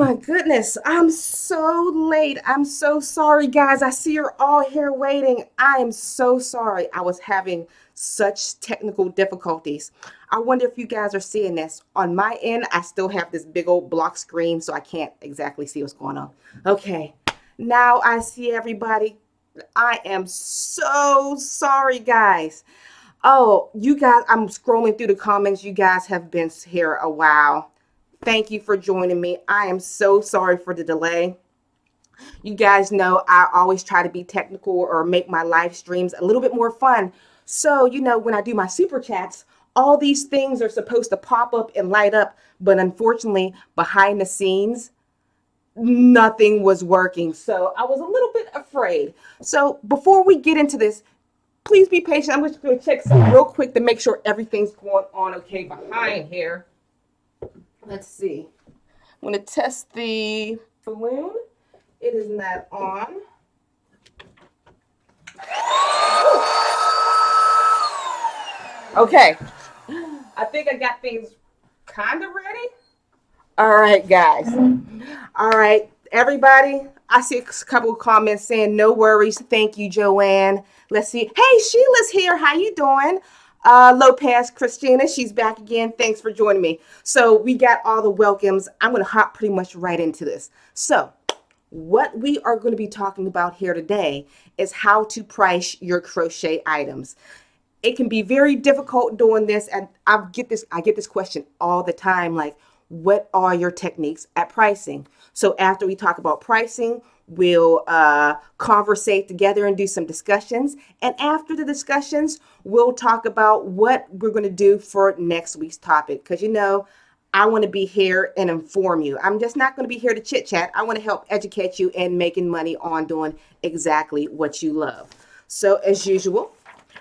my goodness, I'm so late. I'm so sorry, guys. I see you're all here waiting. I am so sorry. I was having such technical difficulties. I wonder if you guys are seeing this. On my end, I still have this big old block screen, so I can't exactly see what's going on. Okay, now I see everybody. I am so sorry, guys. Oh, you guys, I'm scrolling through the comments. You guys have been here a while. Thank you for joining me. I am so sorry for the delay. You guys know I always try to be technical or make my live streams a little bit more fun. So, when I do my super chats, all these things are supposed to pop up and light up. But unfortunately, behind the scenes, nothing was working. So I was a little bit afraid. So before we get into this, please be patient. I'm just going to check some real quick to make sure everything's going on okay behind here. Let's see. I'm going to test the balloon. It is not on. Okay. I think I got things kind of ready. All right, guys. All right, everybody. I see a couple of comments saying no worries. Thank you, Joanne. Let's see. Hey, Sheila's here. How you doing? Lopez, Christina, she's back again. Thanks for joining me. So we got all the welcomes. I'm going to hop pretty much right into this. So what we are going to be talking about here today is how to price your crochet items. It can be very difficult doing this, and I get this question all the time, like, what are your techniques at pricing? So after we talk about pricing, we'll conversate together and do some discussions. And after the discussions, we'll talk about what we're going to do for next week's topic. Because, I want to be here and inform you. I'm just not going to be here to chit chat. I want to help educate you in making money on doing exactly what you love. So as usual,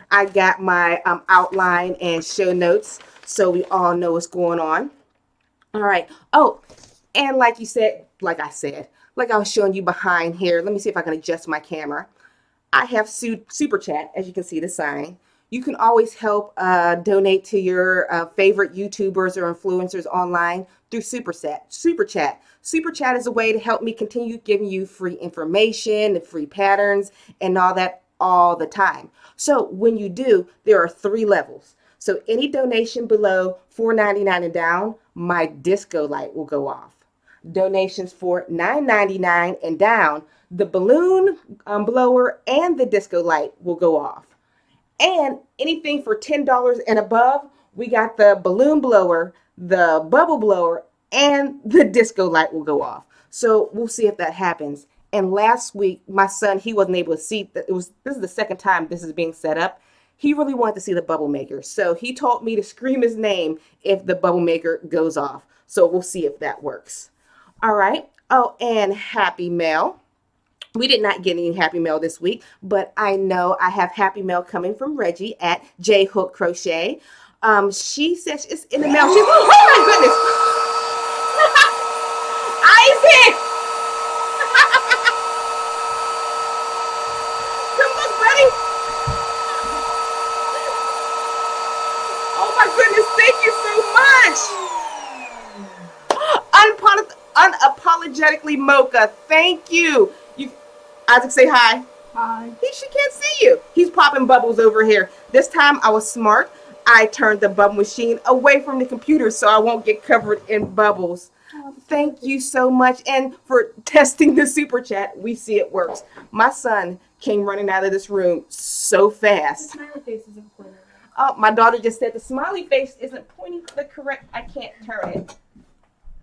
I got my outline and show notes so we all know what's going on. All right. Oh, and like I was showing you behind here, let me see if I can adjust my camera. I have Super Chat, as you can see the sign. You can always help donate to your favorite YouTubers or influencers online through Super Chat. Super Chat is a way to help me continue giving you free information, and free patterns, and all that all the time. So when you do, there are 3 levels. So any donation below $4.99 and down, my disco light will go off. Donations for $9.99 and down, the balloon blower and the disco light will go off. And anything for $10 and above, we got the balloon blower, the bubble blower, and the disco light will go off. So we'll see if that happens. And last week, my son, he wasn't able to see that this is the second time this is being set up. He really wanted to see the bubble maker. So he told me to scream his name if the bubble maker goes off. So we'll see if that works. All right. Oh, and happy mail. We did not get any happy mail this week, but I know I have happy mail coming from Reggie at J Hook Crochet. She says it's in the mail. Oh my goodness. Isaac! Come look, buddy. Oh my goodness, thank you so much. Unapologetically Mocha, thank you. Isaac, say hi. Hi. She can't see you. He's popping bubbles over here. This time I was smart. I turned the bubble machine away from the computer so I won't get covered in bubbles. Thank you so much. And for testing the Super Chat, we see it works. My son came running out of this room so fast. The smiley face isn't pointing. Oh, my daughter just said the smiley face isn't pointing the correct. I can't turn it.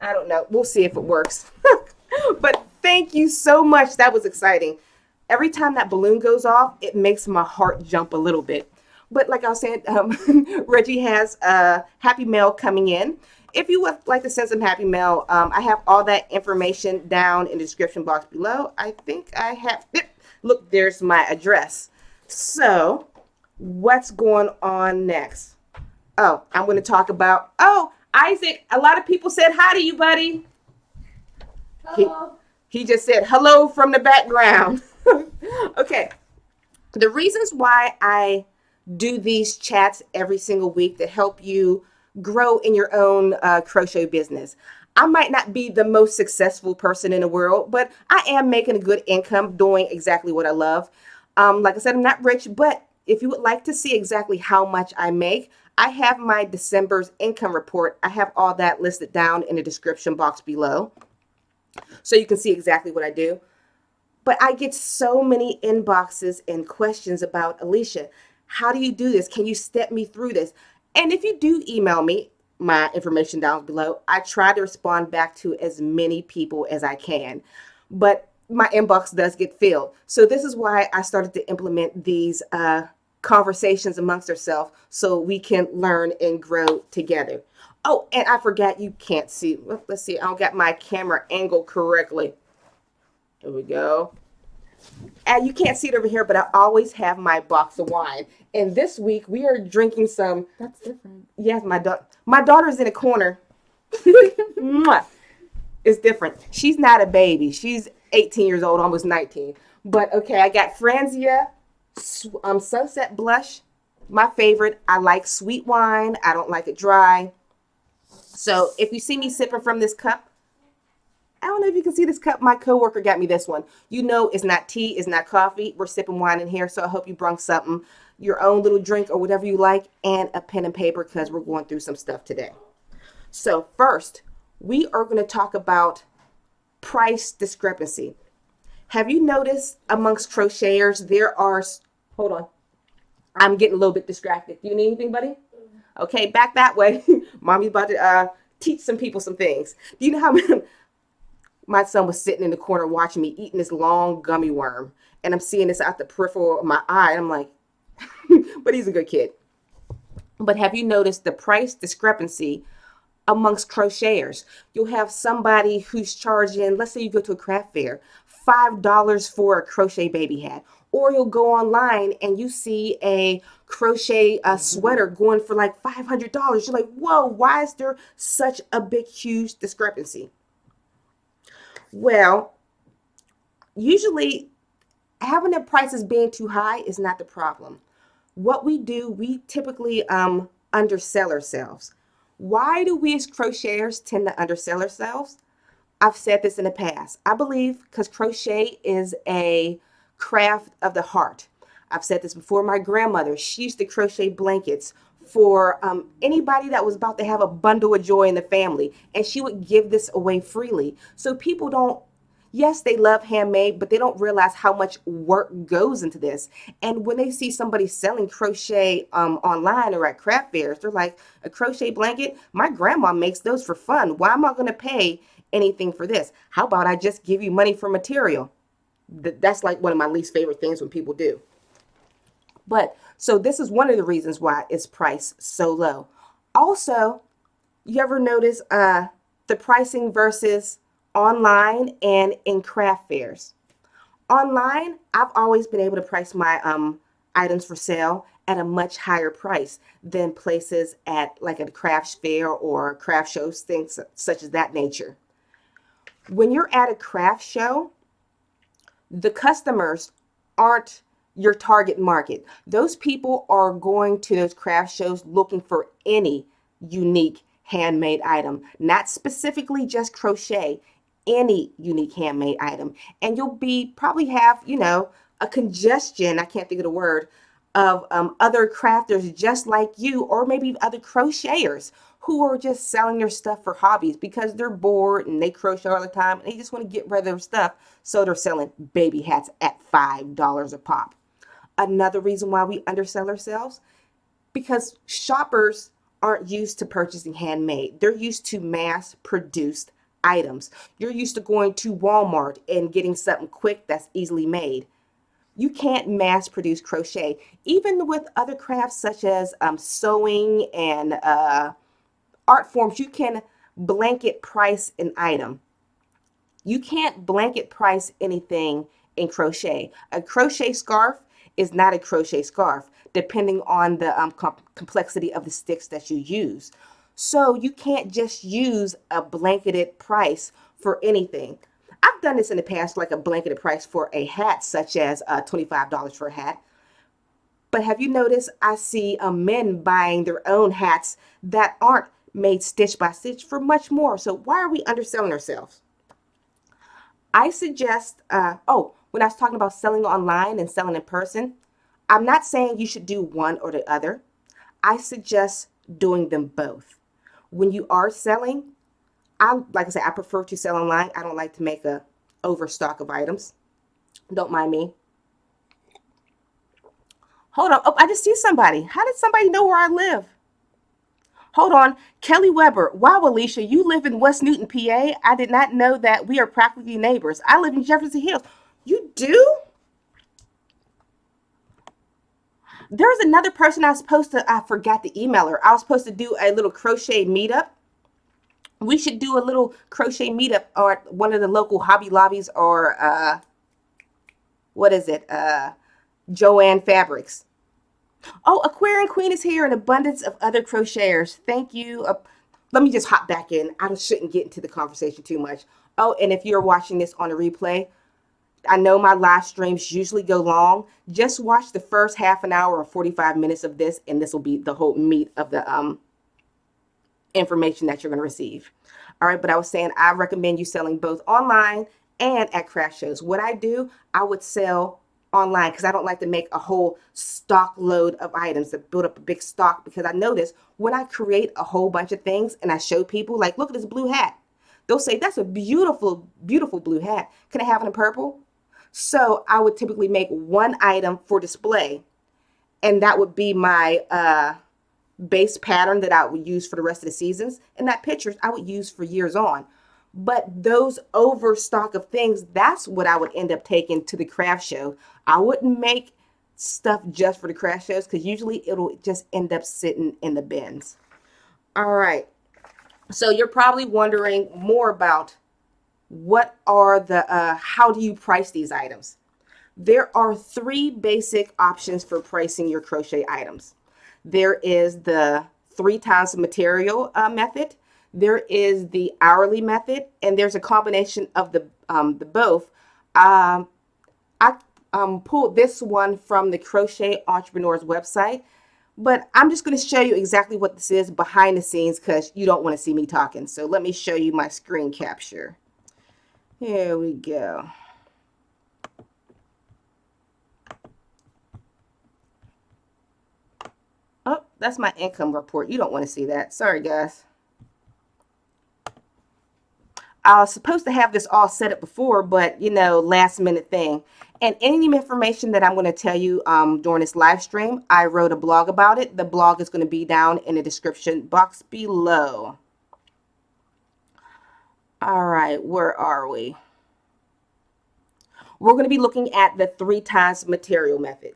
I don't know. We'll see if it works. But thank you so much. That was exciting. Every time that balloon goes off, it makes my heart jump a little bit. But like I was saying, Reggie has happy mail coming in. If you would like to send some happy mail, I have all that information down in the description box below. I think I have. Look, there's my address. So what's going on next? Oh, I'm going to talk about, Isaac, a lot of people said hi to you, buddy. Hello. He just said hello from the background. Okay. The reasons why I do these chats every single week to help you grow in your own crochet business. I might not be the most successful person in the world, but I am making a good income doing exactly what I love. Like I said, I'm not rich, but if you would like to see exactly how much I make, I have my December's income report. I have all that listed down in the description box below, so you can see exactly what I do. But I get so many inboxes and questions about, Alysha, how do you do this? Can you step me through this? And if you do email me, my information down below, I try to respond back to as many people as I can. But my inbox does get filled. So this is why I started to implement these conversations amongst ourselves so we can learn and grow together. Oh, and I forgot, you can't see. Let's see, I don't got my camera angle correctly. Here we go. And you can't see it over here, but I always have my box of wine. And this week we are drinking some. That's different. Yes, my daughter's in a corner. Mwah. It's different. She's not a baby. She's 18 years old, almost 19. But okay, I got Franzia Sunset Blush, my favorite. I like sweet wine. I don't like it dry. So if you see me sipping from this cup, I don't know if you can see this cup. My coworker got me this one. You know, it's not tea, it's not coffee. We're sipping wine in here, so I hope you brought something, your own little drink or whatever you like, and a pen and paper because we're going through some stuff today. So first, we are going to talk about price discrepancy. Have you noticed amongst crocheters there are, hold on, I'm getting a little bit distracted. Do you need anything, buddy? Okay, back that way. Mommy's about to teach some people some things. Do you know how my son was sitting in the corner watching me eating this long gummy worm, and I'm seeing this out the peripheral of my eye, and I'm like, but he's a good kid. But have you noticed the price discrepancy amongst crocheters? You'll have somebody who's charging, let's say you go to a craft fair, $5 for a crochet baby hat. Or you'll go online and you see a crochet sweater going for like $500. You're like, whoa, why is there such a big, huge discrepancy? Well, usually having the prices being too high is not the problem. What we do, we typically undersell ourselves. Why do we as crocheters tend to undersell ourselves? I've said this in the past. I believe because crochet is a craft of the heart. I've said this before. My grandmother, she used to crochet blankets for anybody that was about to have a bundle of joy in the family, and she would give this away freely. So people don't, yes, they love handmade, but they don't realize how much work goes into this. And when they see somebody selling crochet online or at craft fairs, they're like, a crochet blanket? My grandma makes those for fun. Why am I going to pay anything for this? How about I just give you money for material? That's like one of my least favorite things when people do. But so this is one of the reasons why it's priced so low. Also, you ever notice the pricing versus online and in craft fairs? Online, I've always been able to price my items for sale at a much higher price than places at like a craft fair or craft shows, things such as that nature. When you're at a craft show, the customers aren't your target market. Those people are going to those craft shows looking for any unique handmade item, not specifically just crochet, any unique handmade item. And you'll be probably have, a congestion, I can't think of the word, of other crafters just like you, or maybe other crocheters who are just selling their stuff for hobbies because they're bored and they crochet all the time and they just want to get rid of their stuff. So they're selling baby hats at $5 a pop. Another reason why we undersell ourselves, because shoppers aren't used to purchasing handmade. They're used to mass produced items. You're used to going to Walmart and getting something quick that's easily made. You can't mass produce crochet. Even with other crafts such as sewing and art forms, you can blanket price an item. You can't blanket price anything in crochet. A crochet scarf is not a crochet scarf, depending on the complexity of the sticks that you use. So you can't just use a blanketed price for anything. I've done this in the past, like a blanketed price for a hat, such as $25 for a hat. But have you noticed I see men buying their own hats that aren't made stitch by stitch for much more. So why are we underselling ourselves? I suggest, when I was talking about selling online and selling in person, I'm not saying you should do one or the other. I suggest doing them both. When you are selling, like I said, I prefer to sell online. I don't like to make a overstock of items. Don't mind me. Hold on. Oh, I just see somebody. How did somebody know where I live? Hold on. Kelly Weber. Wow, Alysha, you live in West Newton, PA. I did not know that we are practically neighbors. I live in Jefferson Hills. You do? There was another person I forgot to email her. I was supposed to do a little crochet meetup. We should do a little crochet meetup or at one of the local Hobby Lobbies or, what is it? Joanne Fabrics. Oh, Aquarian Queen is here, an abundance of other crocheters. Thank you. Let me just hop back in. I shouldn't get into the conversation too much. Oh, and if you're watching this on a replay, I know my live streams usually go long. Just watch the first half an hour or 45 minutes of this, and this will be the whole meat of the information that you're going to receive. All right, but I was saying I recommend you selling both online and at craft shows. What I do, I would sell online because I don't like to make a whole stock load of items to build up a big stock, because I notice when I create a whole bunch of things and I show people, like, look at this blue hat. They'll say, that's a beautiful, beautiful blue hat. Can I have it in purple? So I would typically make one item for display, and that would be my base pattern that I would use for the rest of the seasons. And that pictures I would use for years on. But those overstock of things, that's what I would end up taking to the craft show. I wouldn't make stuff just for the craft shows because usually it'll just end up sitting in the bins. All right. So you're probably wondering more about what are how do you price these items? There are three basic options for pricing your crochet items. There is the 3 times the material method. There is the hourly method, and there's a combination of the both. I pulled this one from the Crochet Entrepreneur's website, but I'm just going to show you exactly what this is behind the scenes because you don't want to see me talking. So let me show you my screen capture. Here we go. Oh, that's my income report. You don't want to see that. Sorry, guys. I was supposed to have this all set up before, but, last minute thing. And any information that I'm going to tell you during this live stream, I wrote a blog about it. The blog is going to be down in the description box below. All right, where are we? We're going to be looking at the 3 times material method.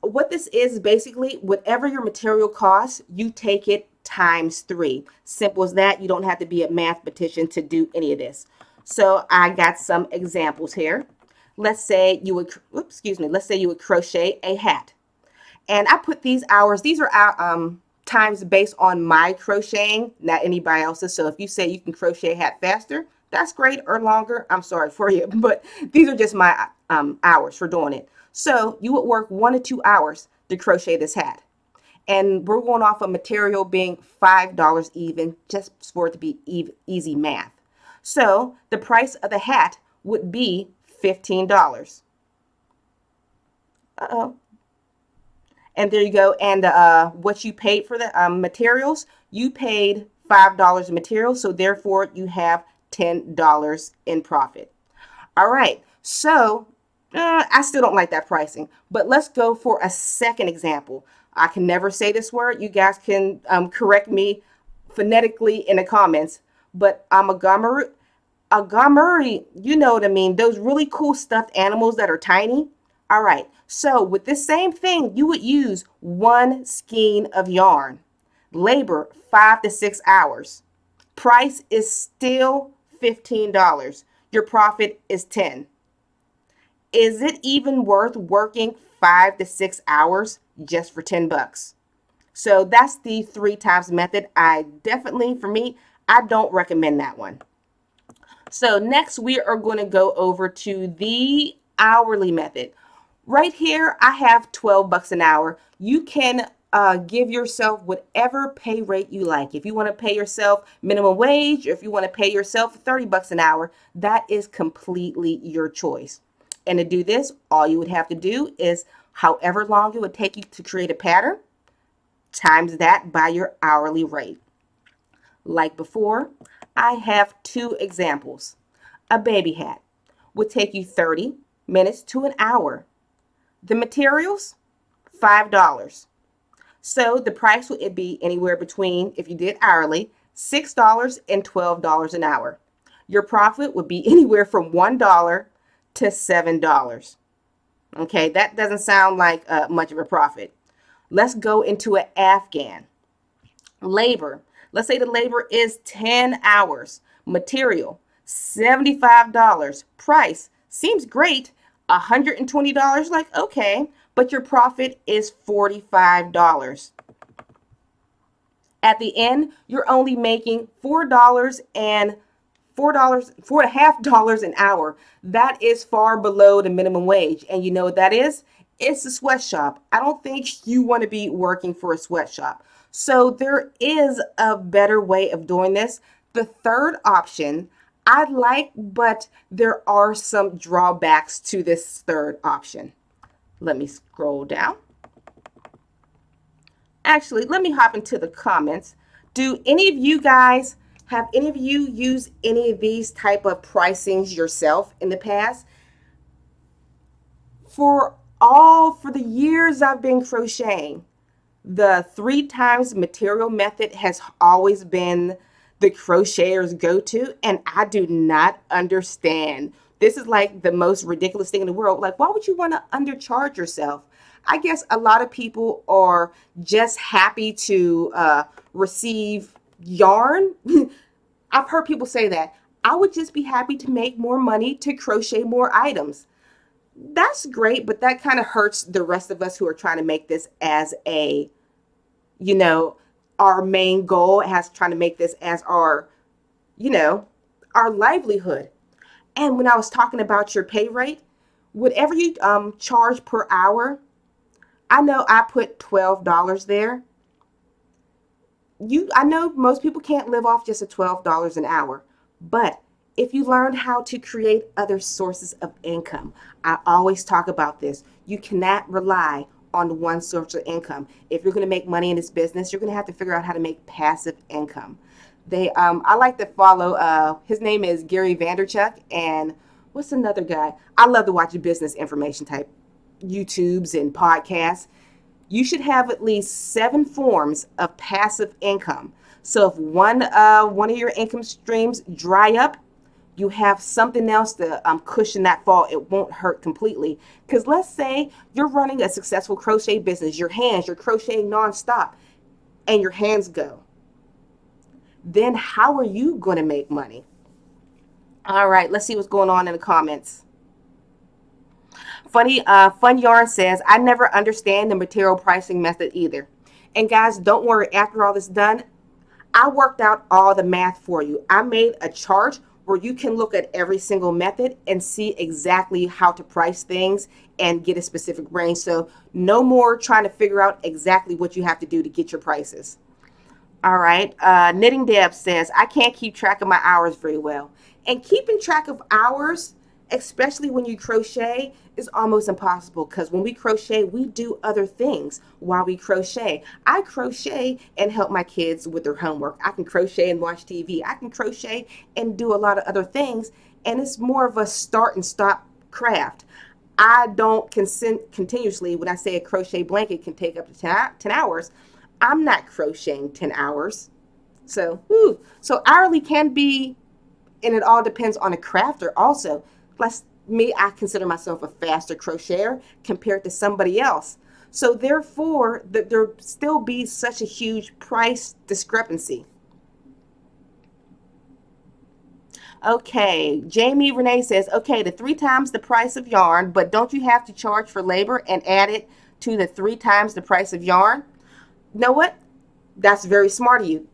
What this is basically, whatever your material costs, you take it times 3. Simple as that. You don't have to be a mathematician to do any of this. So I got some examples here. Let's say you would, let's say you would crochet a hat. And I put these hours, these are times based on my crocheting, not anybody else's. So if you say you can crochet a hat faster, that's great, or longer, I'm sorry for you. But these are just my hours for doing it. So you would work 1 to 2 hours to crochet this hat. And we're going off of material being $5 even, just for it to be easy math. So the price of the hat would be $15. Uh-oh. And there you go. And what you paid for the materials, you paid $5 in materials. So therefore, you have $10 in profit. All right. So I still don't like that pricing. But let's go for a second example. I can never say this word. You guys can correct me phonetically in the comments. But I'm a gamuri, you know what I mean. Those really cool stuffed animals that are tiny. All right. So with this same thing, you would use 1 skein of yarn. Labor 5 to 6 hours. Price is still $15. Your profit is $10. Is it even worth working 5 to 6 hours just for $10? So that's the 3 times method. For me, I don't recommend that one. So next we are going to go over to the hourly method. Right here, I have $12 an hour. You can give yourself whatever pay rate you like. If you want to pay yourself minimum wage, or if you want to pay yourself 30 bucks an hour, that is completely your choice. And to do this, all you would have to do is however long it would take you to create a pattern, times that by your hourly rate. Like before, I have two examples. A baby hat would take you 30 minutes to an hour. The materials, $5. So the price would be anywhere between, if you did hourly, $6 and $12 an hour. Your profit would be anywhere from $1 to $7. Okay, that doesn't sound like much of a profit. Let's go into an Afghan. Labor. Let's say the labor is 10 hours. Material, $75. Price, seems great. $120, like, okay, but your profit is $45. At the end, you're only making $4.50 an hour. That is far below the minimum wage. And you know what that is? It's a sweatshop. I don't think you want to be working for a sweatshop. So there is a better way of doing this. The third option I like, but there are some drawbacks to this third option. Let me scroll down. Actually, let me hop into the comments. Do any of you guys, have any of you used any of these type of pricings yourself in the past? For the years I've been crocheting, the 3 times material method has always been the crocheters go-to, and I do not understand. This is like the most ridiculous thing in the world. Like, why would you want to undercharge yourself? I guess a lot of people are just happy to receive yarn. I've heard people say that. I would just be happy to make more money to crochet more items. That's great, but that kind of hurts the rest of us who are trying to make this as a, our main goal, has trying to make this as our, our livelihood. And when I was talking about your pay rate, whatever you charge per hour, I know I put $12 there. I know most people can't live off just a $12 an hour, but if you learn how to create other sources of income, I always talk about this. You cannot rely on one source of income. If you're going to make money in this business, you're going to have to figure out how to make passive income. I like to follow, his name is Gary Vaynerchuk, and what's another guy? I love to watch business information type YouTubes and podcasts. You should have at least 7 forms of passive income. So if one of your income streams dry up, you have something else to cushion that fall. It won't hurt completely. Because let's say you're running a successful crochet business. You're crocheting nonstop, and your hands go. Then how are you going to make money? All right, let's see what's going on in the comments. Fun Yarn says, I never understand the material pricing method either. And guys, don't worry. After all this done, I worked out all the math for you. I made a chart where you can look at every single method and see exactly how to price things and get a specific range. So no more trying to figure out exactly what you have to do to get your prices. All right. Knitting Deb says, I can't keep track of my hours very well. And keeping track of hours, especially when you crochet, is almost impossible, because when we crochet, we do other things while we crochet. I crochet and help my kids with their homework. I can crochet and watch TV. I can crochet and do a lot of other things, and it's more of a start and stop craft. I don't continuously, when I say a crochet blanket can take up to 10 hours, I'm not crocheting 10 hours. So hourly can be, and it all depends on a crafter also. Plus, me, I consider myself a faster crocheter compared to somebody else. So therefore, there still be such a huge price discrepancy. Okay, Jamie Renee says, okay, the 3 times the price of yarn, but don't you have to charge for labor and add it to the 3 times the price of yarn? You know what? That's very smart of you.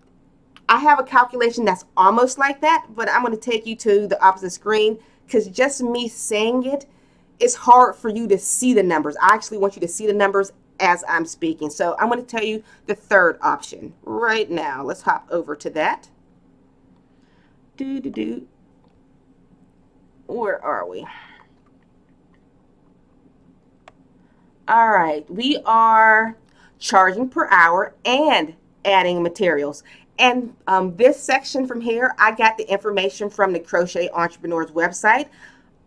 I have a calculation that's almost like that, but I'm going to take you to the opposite screen, because just me saying it, it's hard for you to see the numbers. I actually want you to see the numbers as I'm speaking. So I'm going to tell you the third option right now. Let's hop over to that. Where are we? All right, we are charging per hour and adding materials. And this section from here, I got the information from the Crochet Entrepreneur's website.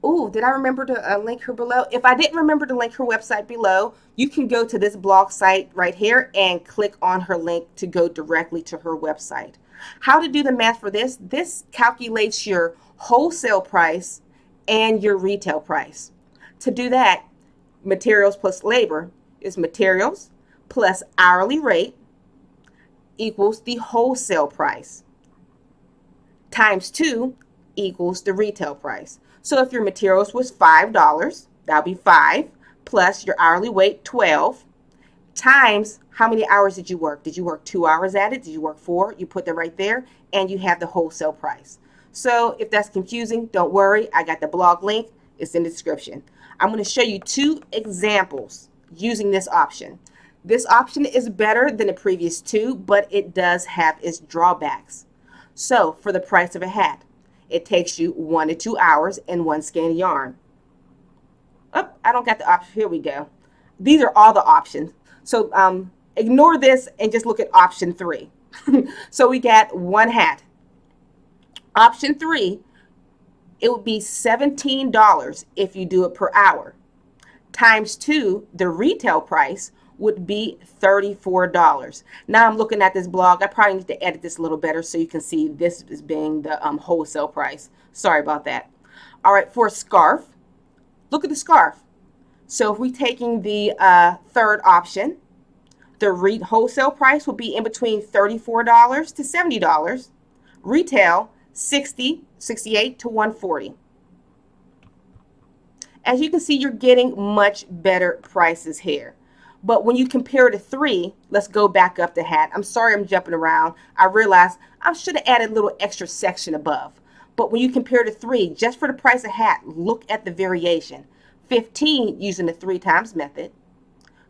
Oh, did I remember to link her below? If I didn't remember to link her website below, you can go to this blog site right here and click on her link to go directly to her website. How to do the math for this? This calculates your wholesale price and your retail price. To do that, materials plus labor is materials plus hourly rate equals the wholesale price times 2 equals the retail price. So if your materials was $5, that'll be 5 plus your hourly rate 12 times how many hours did you work? Did you work 2 hours at it? Did you work 4? You put that right there and you have the wholesale price. So if that's confusing, don't worry. I got the blog link. It's in the description. I'm going to show you 2 examples using this option. This option is better than the previous 2, but it does have its drawbacks. So for the price of a hat, it takes you 1 to 2 hours and 1 skein of yarn. Oh, I don't got the option. Here we go. These are all the options. So ignore this and just look at option 3. So we got 1 hat. Option 3, it would be $17 if you do it per hour. Times 2, the retail price would be $34. Now I'm looking at this blog. I probably need to edit this a little better so you can see this as being the wholesale price. Sorry about that. All right, for a scarf, look at the scarf. So if we're taking the third option, the wholesale price will be in between $34 to $70. Retail, $60, $68 to $140. As you can see, you're getting much better prices here. But when you compare to 3, let's go back up the hat. I'm sorry I'm jumping around. I realized I should have added a little extra section above. But when you compare to 3, just for the price of hat, look at the variation. 15 using the 3 times method.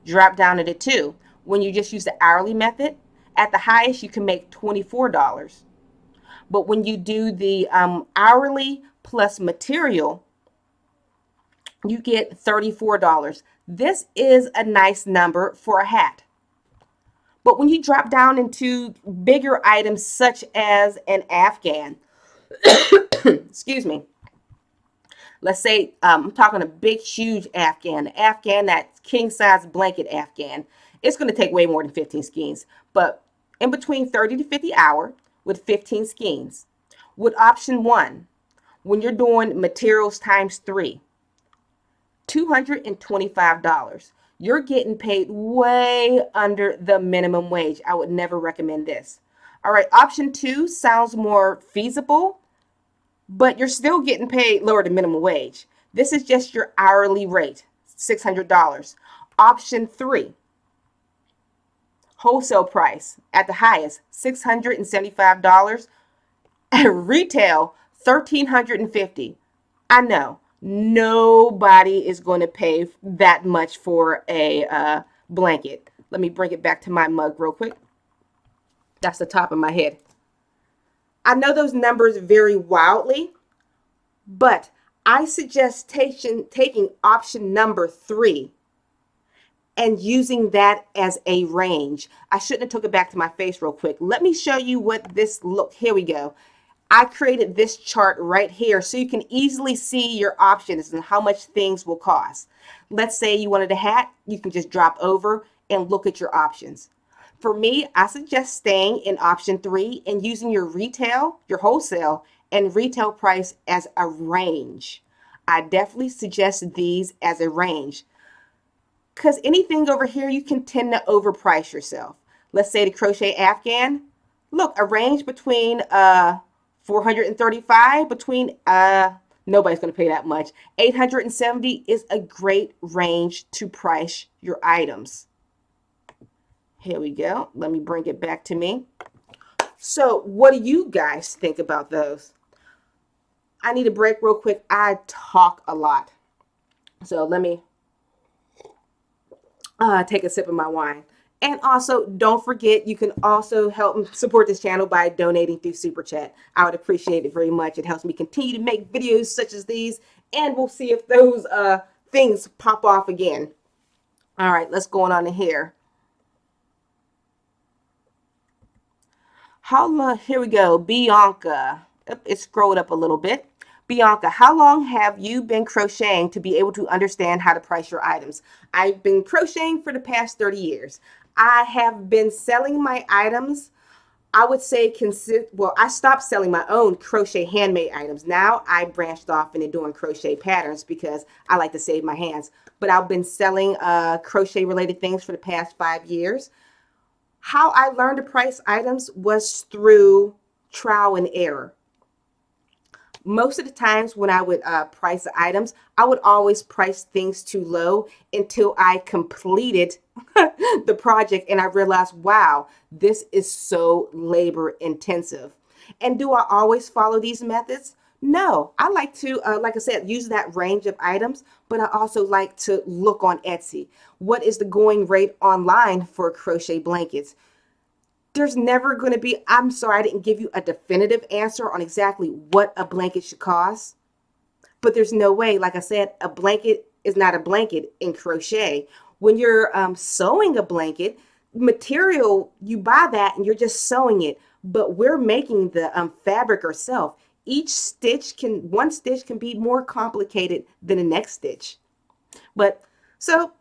Drop down to the 2. When you just use the hourly method, at the highest you can make $24. But when you do the hourly plus material, you get $34. This is a nice number for a hat. But when you drop down into bigger items such as an Afghan, excuse me, let's say I'm talking a big, huge Afghan, that king size blanket Afghan, it's going to take way more than 15 skeins. But in between 30 to 50 hour with 15 skeins. With option 1, when you're doing materials times 3, $225. You're getting paid way under the minimum wage. I would never recommend this. All right, option 2 sounds more feasible, but you're still getting paid lower than minimum wage. This is just your hourly rate, $600. Option 3, wholesale price at the highest, $675. At retail, $1,350. I know. Nobody is going to pay that much for a blanket. Let me bring it back to my mug real quick. That's the top of my head. I know those numbers vary wildly, but I suggest taking option number 3 and using that as a range. I shouldn't have took it back to my face real quick. Let me show you what this look. Here we go. I created this chart right here so you can easily see your options and how much things will cost. Let's say you wanted a hat, you can just drop over and look at your options. For me, I suggest staying in option 3 and using your retail, your wholesale, and retail price as a range. I definitely suggest these as a range because anything over here, you can tend to overprice yourself. Let's say the crochet Afghan. Look, a range between 435 between nobody's going to pay that much. 870 is a great range to price your items. Here we go. Let me bring it back to me. So what do you guys think about those? I need a break real quick. I talk a lot. So let me take a sip of my wine. And also, don't forget, you can also help support this channel by donating through Super Chat. I would appreciate it very much. It helps me continue to make videos such as these, and we'll see if those things pop off again. All right, let's go on in here. Here we go. Bianca. It scrolled up a little bit. Bianca, how long have you been crocheting to be able to understand how to price your items? I've been crocheting for the past 30 years. I have been selling my items, I would say, I stopped selling my own crochet handmade items. Now I branched off into doing crochet patterns because I like to save my hands. But I've been selling crochet related things for the past 5 years. How I learned to price items was through trial and error. Most of the times when I would price items, I would always price things too low until I completed the project and I realized, wow, this is so labor intensive. And do I always follow these methods? No, I like to, like I said, use that range of items, but I also like to look on Etsy. What is the going rate online for crochet blankets? There's never going to be, I'm sorry, I didn't give you a definitive answer on exactly what a blanket should cost, but there's no way, like I said, a blanket is not a blanket in crochet. When you're sewing a blanket, material, you buy that and you're just sewing it, but we're making the fabric ourselves. One stitch can be more complicated than the next stitch. But so,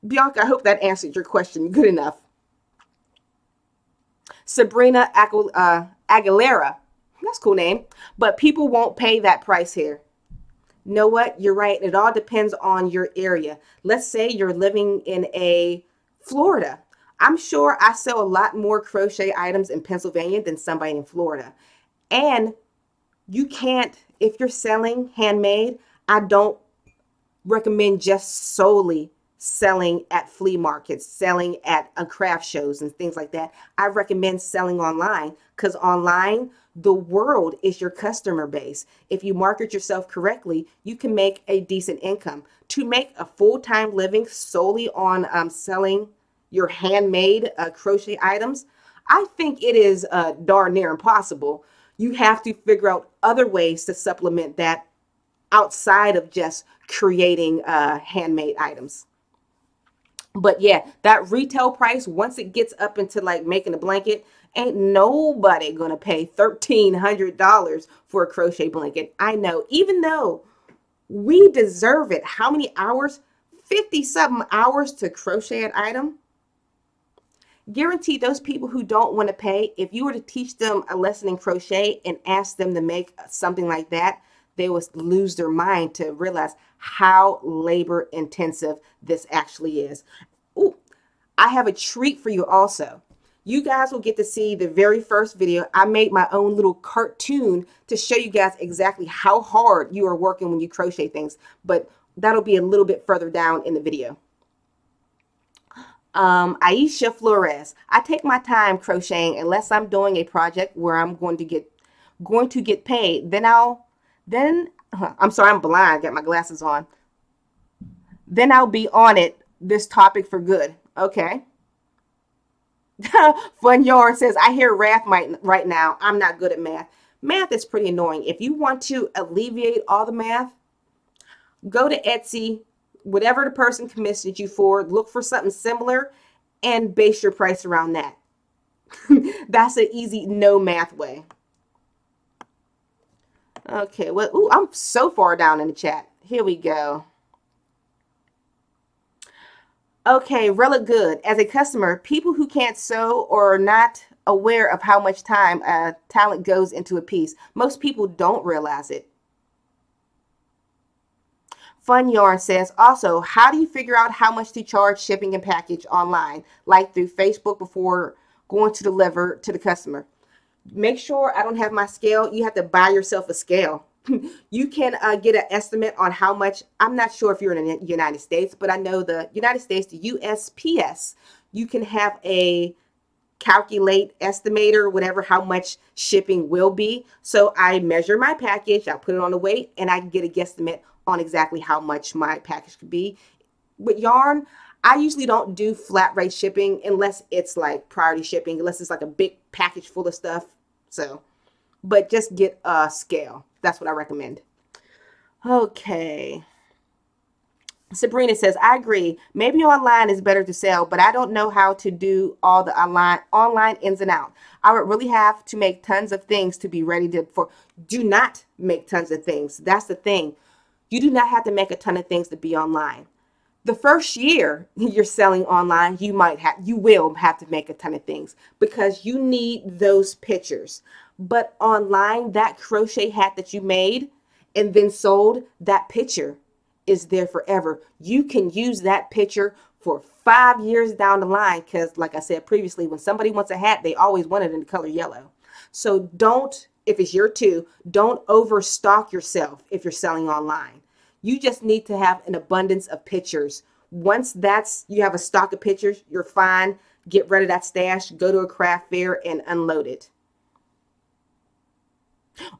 Bianca, I hope that answered your question good enough. Sabrina Aguilera. That's a cool name. But people won't pay that price here. Know what? You're right. It all depends on your area. Let's say you're living in Florida. I'm sure I sell a lot more crochet items in Pennsylvania than somebody in Florida. And you can't, if you're selling handmade, I don't recommend just solely selling at flea markets, selling at craft shows and things like that. I recommend selling online because online, the world is your customer base. If you market yourself correctly, you can make a decent income. To make a full-time living solely on selling your handmade crochet items, I think it is darn near impossible. You have to figure out other ways to supplement that outside of just creating handmade items. But yeah, that retail price, once it gets up into like making a blanket, ain't nobody gonna pay $1,300 for a crochet blanket. I know, even though we deserve it. How many hours? 50 something hours to crochet an item. Guarantee those people who don't want to pay, if you were to teach them a lesson in crochet and ask them to make something like that, they would lose their mind to realize how labor intensive this actually is. Ooh, I have a treat for you also. You guys will get to see the very first video. I made my own little cartoon to show you guys exactly how hard you are working when you crochet things, but that'll be a little bit further down in the video. Aisha Flores. I take my time crocheting unless I'm doing a project where I'm going to get paid. I'm sorry, I'm blind. I got my glasses on. Then I'll be on this topic for good. Okay. Fun Yarn says, I hear math right now. I'm not good at math. Math is pretty annoying. If you want to alleviate all the math, go to Etsy, whatever the person commissioned you for, look for something similar and base your price around that. That's an easy no math way. Okay, well, ooh, I'm so far down in the chat. Here we go. Okay, really good. As a customer, people who can't sew or are not aware of how much time talent goes into a piece. Most people don't realize it. Fun Yarn says, also, how do you figure out how much to charge shipping and package online, like through Facebook before going to deliver to the customer? Make sure I don't have my scale. You have to buy yourself a scale. You can get an estimate on how much. I'm not sure if you're in the United States, but I know the United States, the USPS, you can have a calculate estimator, whatever, how much shipping will be. So I measure my package, I put it on the weight, and I can get a guesstimate on exactly how much my package could be. With yarn, I usually don't do flat rate shipping unless it's like priority shipping, unless it's like a big package full of stuff. So, but just get a scale. That's what I recommend. Okay. Sabrina says, I agree. Maybe online is better to sell, but I don't know how to do all the online ins and out. I would really have to make tons of things to be ready to for do not make tons of things. That's the thing. You do not have to make a ton of things to be online. The first year you're selling online, you will have to make a ton of things because you need those pictures. But online, that crochet hat that you made and then sold, that picture is there forever. You can use that picture for 5 years down the line because, like I said previously, when somebody wants a hat, they always want it in the color yellow. So don't, if it's your two, don't overstock yourself if you're selling online. You just need to have an abundance of pictures. Once you have a stock of pictures, you're fine. Get rid of that stash, go to a craft fair and unload it.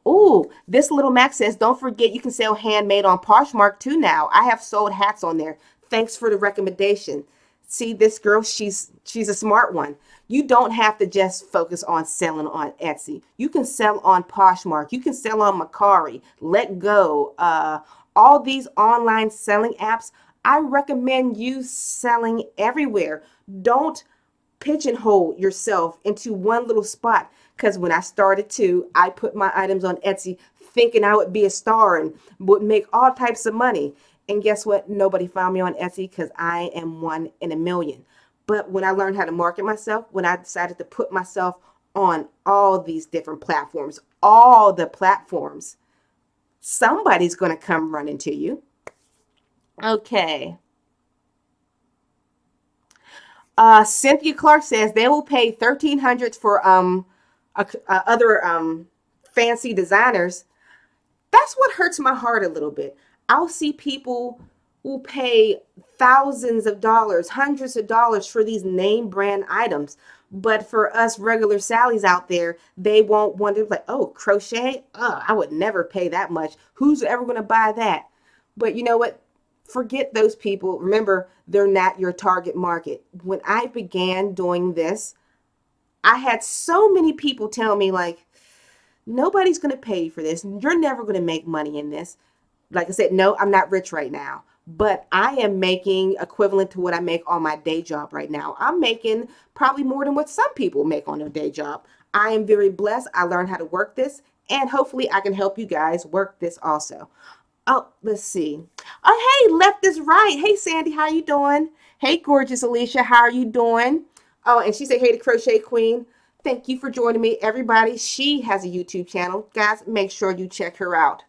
Ooh, this little Mac says, don't forget you can sell handmade on Poshmark too now. I have sold hats on there. Thanks for the recommendation. See, this girl, she's a smart one. You don't have to just focus on selling on Etsy. You can sell on Poshmark. You can sell on Mercari, Let Go, all these online selling apps. I recommend you selling everywhere. Don't pigeonhole yourself into one little spot. Because when I started to, I put my items on Etsy thinking I would be a star and would make all types of money. And guess what? Nobody found me on Etsy because I am one in a million. But when I learned how to market myself, when I decided to put myself on all these different platforms, all the platforms, somebody's going to come running to you. Okay. Cynthia Clark says they will pay 1,300 for other fancy designers. That's what hurts my heart a little bit. I'll see people who pay thousands of dollars, hundreds of dollars for these name brand items. But for us regular Sallys out there, they won't want to like, oh, crochet? Oh, I would never pay that much. Who's ever going to buy that? But you know what? Forget those people. Remember, they're not your target market. When I began doing this, I had so many people tell me, like, nobody's going to pay for this. You're never going to make money in this. Like I said, no, I'm not rich right now, but I am making equivalent to what I make on my day job right now. I'm making probably more than what some people make on their day job. I am very blessed. I learned how to work this, and hopefully I can help you guys work this also. Oh, let's see. Oh, hey, left is right. Hey, Sandy, how you doing? Hey, gorgeous Alysha, how are you doing? Oh, and she said, hey, the Crochet Queen. Thank you for joining me, everybody. She has a YouTube channel. Guys, make sure you check her out.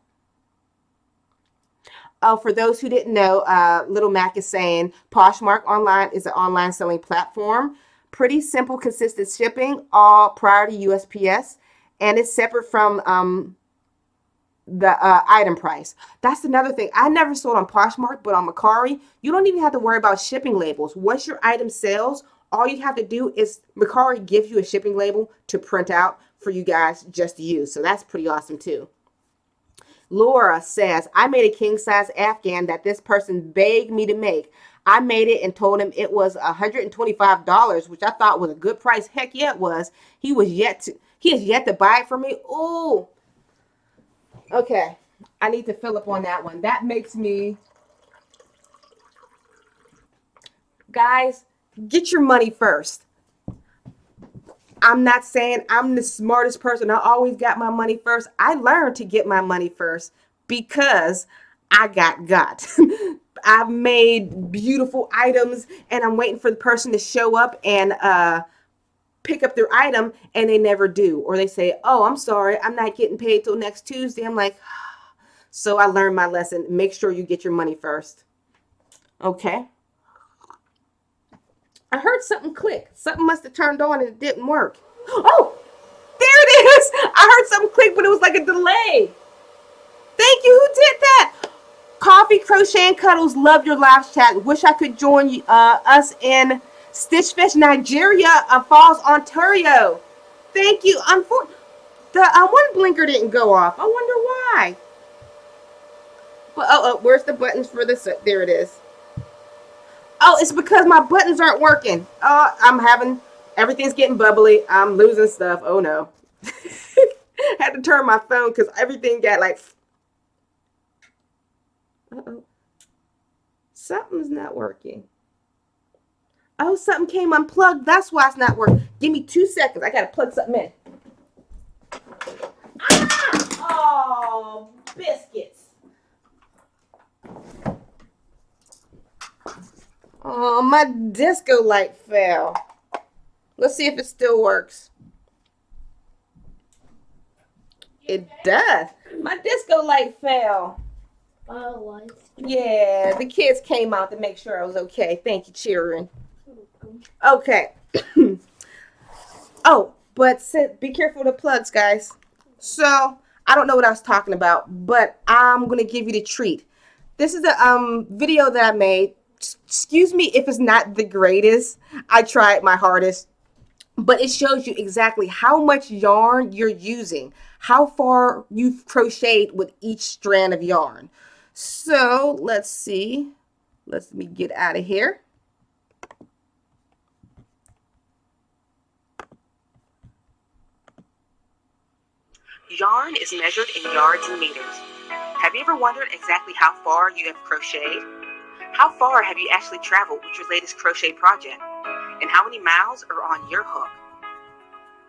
Oh, for those who didn't know, Little Mac is saying Poshmark Online is an online selling platform. Pretty simple, consistent shipping, all prior to USPS, and it's separate from the item price. That's another thing. I never sold on Poshmark, but on Mercari, you don't even have to worry about shipping labels. Once your item sells, all you have to do is Mercari gives you a shipping label to print out for you guys just to use. So that's pretty awesome too. Laura says, I made a king size Afghan that this person begged me to make. I made it and told him it was $125, which I thought was a good price. Heck yeah, it was. He has yet to buy it for me. Ooh. Okay. I need to fill up on that one. That makes me, guys, get your money first. I'm not saying I'm the smartest person. I always got my money first. I learned to get my money first because I got. I've made beautiful items and I'm waiting for the person to show up and pick up their item and they never do. Or they say, oh, I'm sorry, I'm not getting paid till next Tuesday. I'm like, so I learned my lesson. Make sure you get your money first. Okay. I heard something click. Something must have turned on and it didn't work. Oh, there it is. I heard something click, but it was like a delay. Thank you. Who did that? Coffee, Crochet, and Cuddles. Love your live chat. Wish I could join us in Stitchfish, Nigeria, Falls, Ontario. Thank you. The one blinker didn't go off. I wonder why. But where's the buttons for this? There it is. Oh, it's because my buttons aren't working. Everything's getting bubbly. I'm losing stuff. Oh no. Had to turn my phone because everything got like, uh-oh, something's not working. Oh, something came unplugged. That's why it's not working. Give me 2 seconds. I got to plug something in. Ah! Oh, biscuits. Oh, my disco light fell. Let's see if it still works. It does. My disco light fell. Yeah, the kids came out to make sure I was okay. Thank you, children. Okay. Oh, but be careful of the plugs, guys. So, I don't know what I was talking about, but I'm going to give you the treat. This is a video that I made. Excuse me if it's not the greatest. I tried my hardest. But it shows you exactly how much yarn you're using, how far you've crocheted with each strand of yarn. So let's see. Let me get out of here. Yarn is measured in yards and meters. Have you ever wondered exactly how far you have crocheted? How far have you actually traveled with your latest crochet project? And how many miles are on your hook?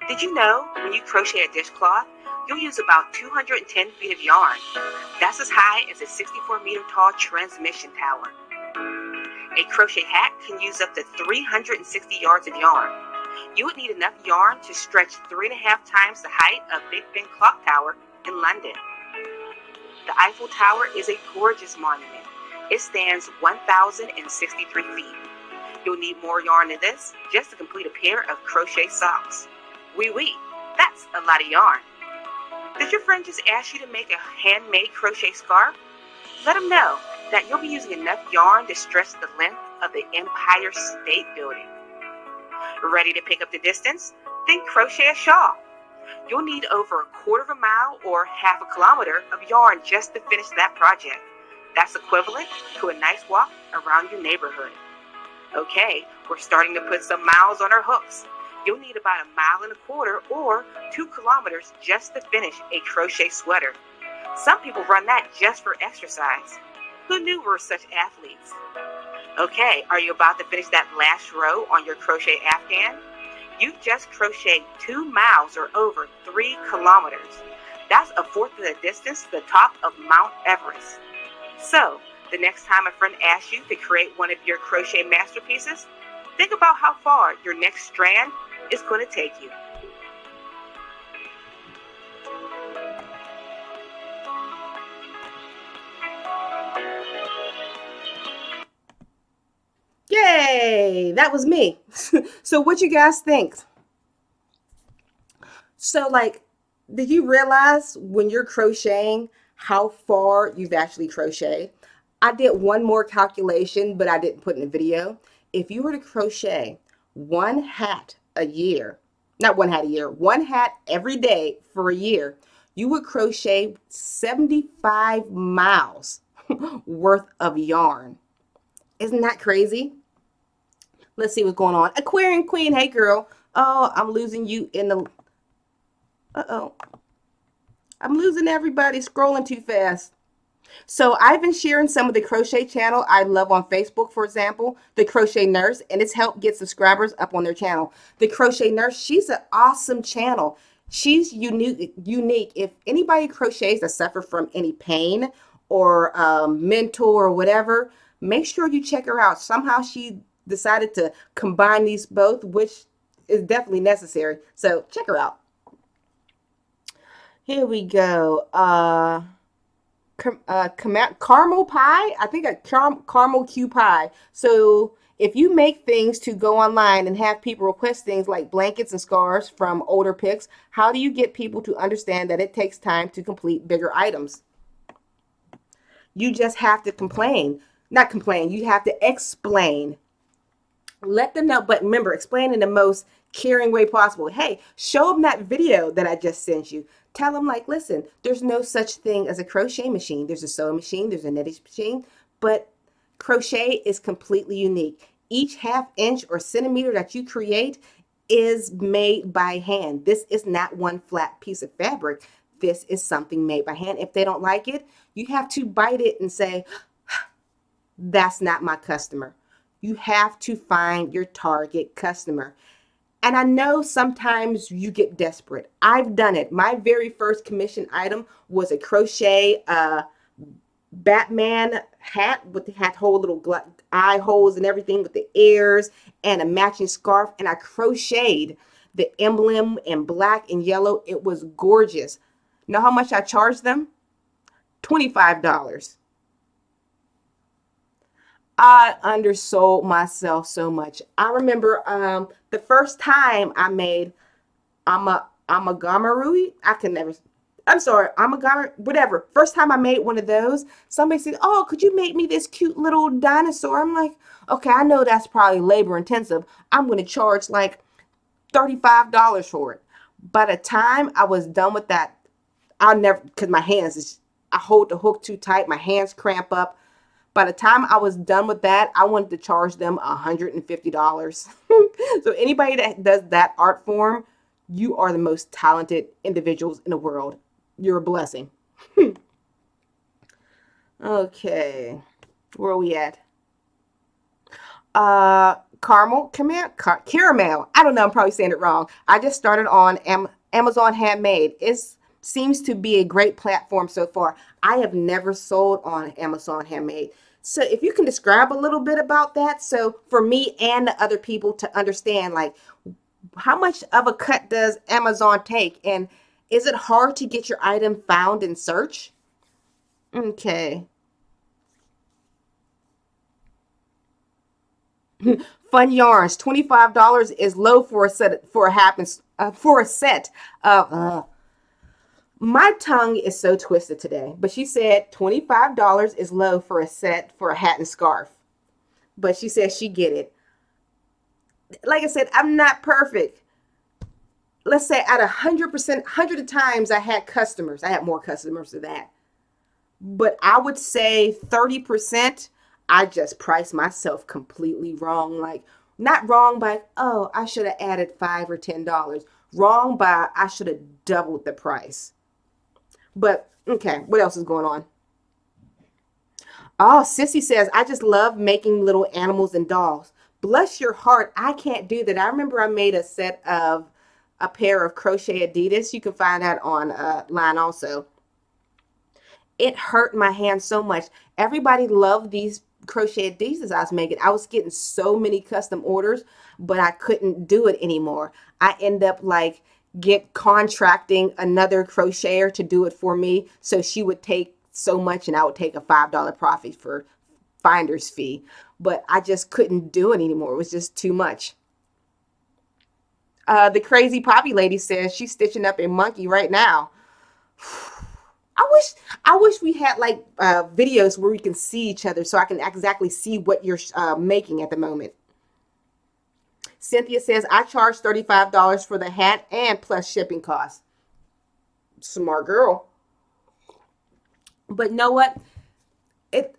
Did you know when you crochet a dishcloth, you'll use about 210 feet of yarn? That's as high as a 64-meter tall transmission tower. A crochet hat can use up to 360 yards of yarn. You would need enough yarn to stretch 3.5 times the height of Big Ben Clock Tower in London. The Eiffel Tower is a gorgeous monument. It stands 1,063 feet. You'll need more yarn than this just to complete a pair of crochet socks. Oui, that's a lot of yarn. Did your friend just ask you to make a handmade crochet scarf? Let them know that you'll be using enough yarn to stretch the length of the Empire State Building. Ready to pick up the distance? Then crochet a shawl. You'll need over 1/4 mile or 1/2 kilometer of yarn just to finish that project. That's equivalent to a nice walk around your neighborhood. Okay, we're starting to put some miles on our hooks. You'll need about 1.25 miles or 2 kilometers just to finish a crochet sweater. Some people run that just for exercise. Who knew we're such athletes? Okay, are you about to finish that last row on your crochet afghan? You've just crocheted 2 miles or over 3 kilometers. That's 1/4 of the distance to the top of Mount Everest. So, the next time a friend asks you to create one of your crochet masterpieces, think about how far your next strand is going to take you. Yay! That was me. So what you guys think? So like, did you realize when you're crocheting how far you've actually crocheted? I did one more calculation, but I didn't put in a video. If you were to crochet one hat a year, not one hat a year, one hat every day for a year, you would crochet 75 miles worth of yarn. Isn't that crazy? Let's see what's going on. Aquarium Queen, hey girl. Oh, I'm losing you in the... Uh-oh. I'm losing everybody scrolling too fast. So I've been sharing some of the crochet channel I love on Facebook, for example, the Crochet Nurse, and it's helped get subscribers up on their channel. The Crochet Nurse, she's an awesome channel. She's unique. If anybody crochets that suffer from any pain or mental or whatever, make sure you check her out. Somehow she decided to combine these both, which is definitely necessary. So check her out. Here we go. Caramel pie. I think a caramel Q pie. So if you make things to go online and have people request things like blankets and scarves from older pics, how do you get people to understand that it takes time to complete bigger items? You just have to not complain. You have to explain. Let them know, but remember, explain in the most caring way possible. Hey, show them that video that I just sent you. Tell them, like, listen, there's no such thing as a crochet machine. There's a sewing machine, there's a knitting machine, but Crochet is completely unique. Each half inch or centimeter that you create is made by hand. This is not one flat piece of fabric. This is something made by hand. If they don't like it, you have to bite it and say, that's not my customer. You have to find your target customer. And I know sometimes you get desperate. I've done it. My very first commission item was a crochet Batman hat with the hat whole little eye holes and everything with the ears and a matching scarf. And I crocheted the emblem in black and yellow. It was gorgeous. Know how much I charged them? $25. I undersold myself so much. I remember the first time I made Amagamari. I can never. I'm sorry, Amagami, whatever. First time I made one of those, somebody said, "Oh, could you make me this cute little dinosaur?" I'm like, "Okay, I know that's probably labor intensive. I'm going to charge like $35 for it." By the time I was done with that, I'll never, because my hands is, I hold the hook too tight, my hands cramp up. By the time I was done with that, I wanted to charge them $150. So anybody that does that art form, you are the most talented individuals in the world. You're a blessing. Okay, where are we at? Caramel. I don't know. I'm probably saying it wrong. I just started on Amazon Handmade. It seems to be a great platform so far. I have never sold on Amazon Handmade. So if you can describe a little bit about that, so for me and the other people to understand, like how much of a cut does Amazon take, and is it hard to get your item found in search? Okay. Fun yarns. $25 is low for a set for a happens for a set of my tongue is so twisted today. But she said $25 is low for a set for a hat and scarf. But she says she get it. Like I said, I'm not perfect. Let's say at 100%, 100 times I had customers. I had more customers than that. But I would say 30%, I just priced myself completely wrong. Like, not wrong by, oh, I should have added $5 or $10. Wrong by, I should have doubled the price. But, okay, what else is going on? Oh, Sissy says, I just love making little animals and dolls. Bless your heart. I can't do that. I remember I made a set of a pair of crochet Adidas. You can find that online also. It hurt my hand so much. Everybody loved these crochet Adidas I was making. I was getting so many custom orders, but I couldn't do it anymore. I end up like get contracting another crocheter to do it for me. So she would take so much and I would take a $5 profit for finder's fee. But I just couldn't do it anymore. It was just too much. The crazy poppy lady says she's stitching up a monkey right now. I wish we had like videos where we can see each other so I can exactly see what you're making at the moment. Cynthia says I charge $35 for the hat and plus shipping costs. Smart girl. But know what? It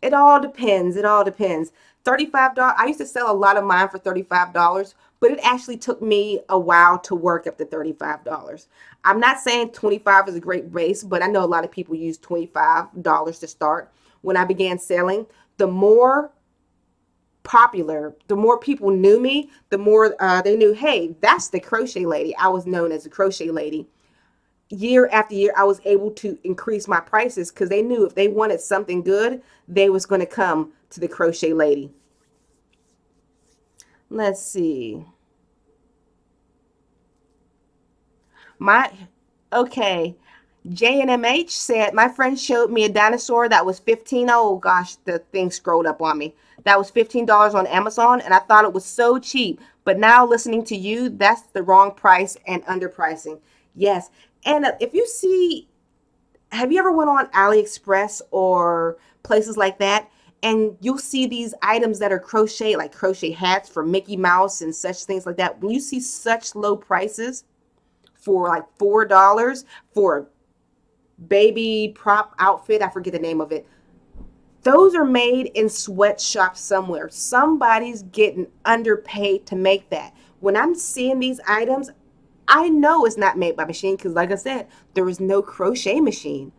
it all depends. It all depends. $35. I used to sell a lot of mine for $35, but it actually took me a while to work up to $35. I'm not saying 25 is a great base, but I know a lot of people use $25 to start. When I began selling, the more popular, the more people knew me, the more they knew, hey, that's the crochet lady. I was known as a crochet lady. Year after year, I was able to increase my prices because they knew if they wanted something good, they was going to come to the crochet lady. Let's see. My okay. JNMH said my friend showed me a dinosaur that was 15. Oh gosh, the thing scrolled up on me. That was $15 on Amazon, and I thought it was so cheap. But now listening to you, that's the wrong price and underpricing. Yes, and if you see, have you ever went on AliExpress or places like that, and you'll see these items that are crochet, like crochet hats for Mickey Mouse and such things like that. When you see such low prices for like $4 for a baby prop outfit, I forget the name of it. Those are made in sweatshops somewhere. Somebody's getting underpaid to make that. When I'm seeing these items, I know it's not made by machine because, like I said, there is no crochet machine.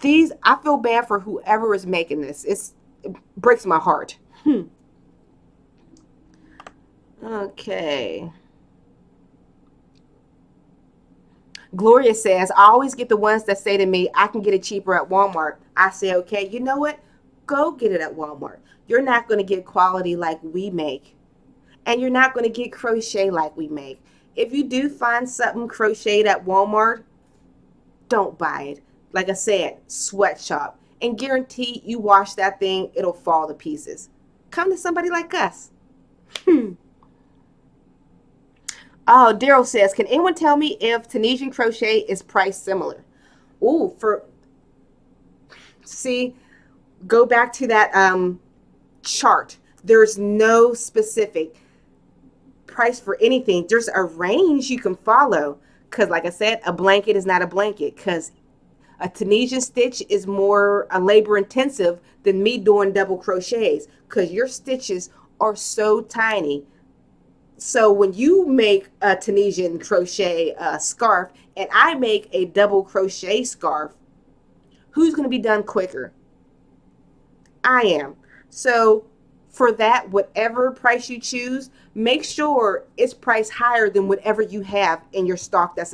I feel bad for whoever is making this. It breaks my heart. Okay. Gloria says, I always get the ones that say to me, I can get it cheaper at Walmart. I say, okay, you know what? Go get it at Walmart. You're not going to get quality like we make. And you're not going to get crochet like we make. If you do find something crocheted at Walmart, don't buy it. Like I said, sweatshop. And guarantee you wash that thing, it'll fall to pieces. Come to somebody like us. Oh, Daryl says, can anyone tell me if Tunisian crochet is priced similar? Ooh, see, go back to that chart. There's no specific price for anything. There's a range you can follow. Because like I said, a blanket is not a blanket. Because a Tunisian stitch is more labor intensive than me doing double crochets. Because your stitches are so tiny. So when you make a Tunisian crochet scarf and I make a double crochet scarf, who's going to be done quicker? I am. So for that, whatever price you choose, make sure it's priced higher than whatever you have in your stock that's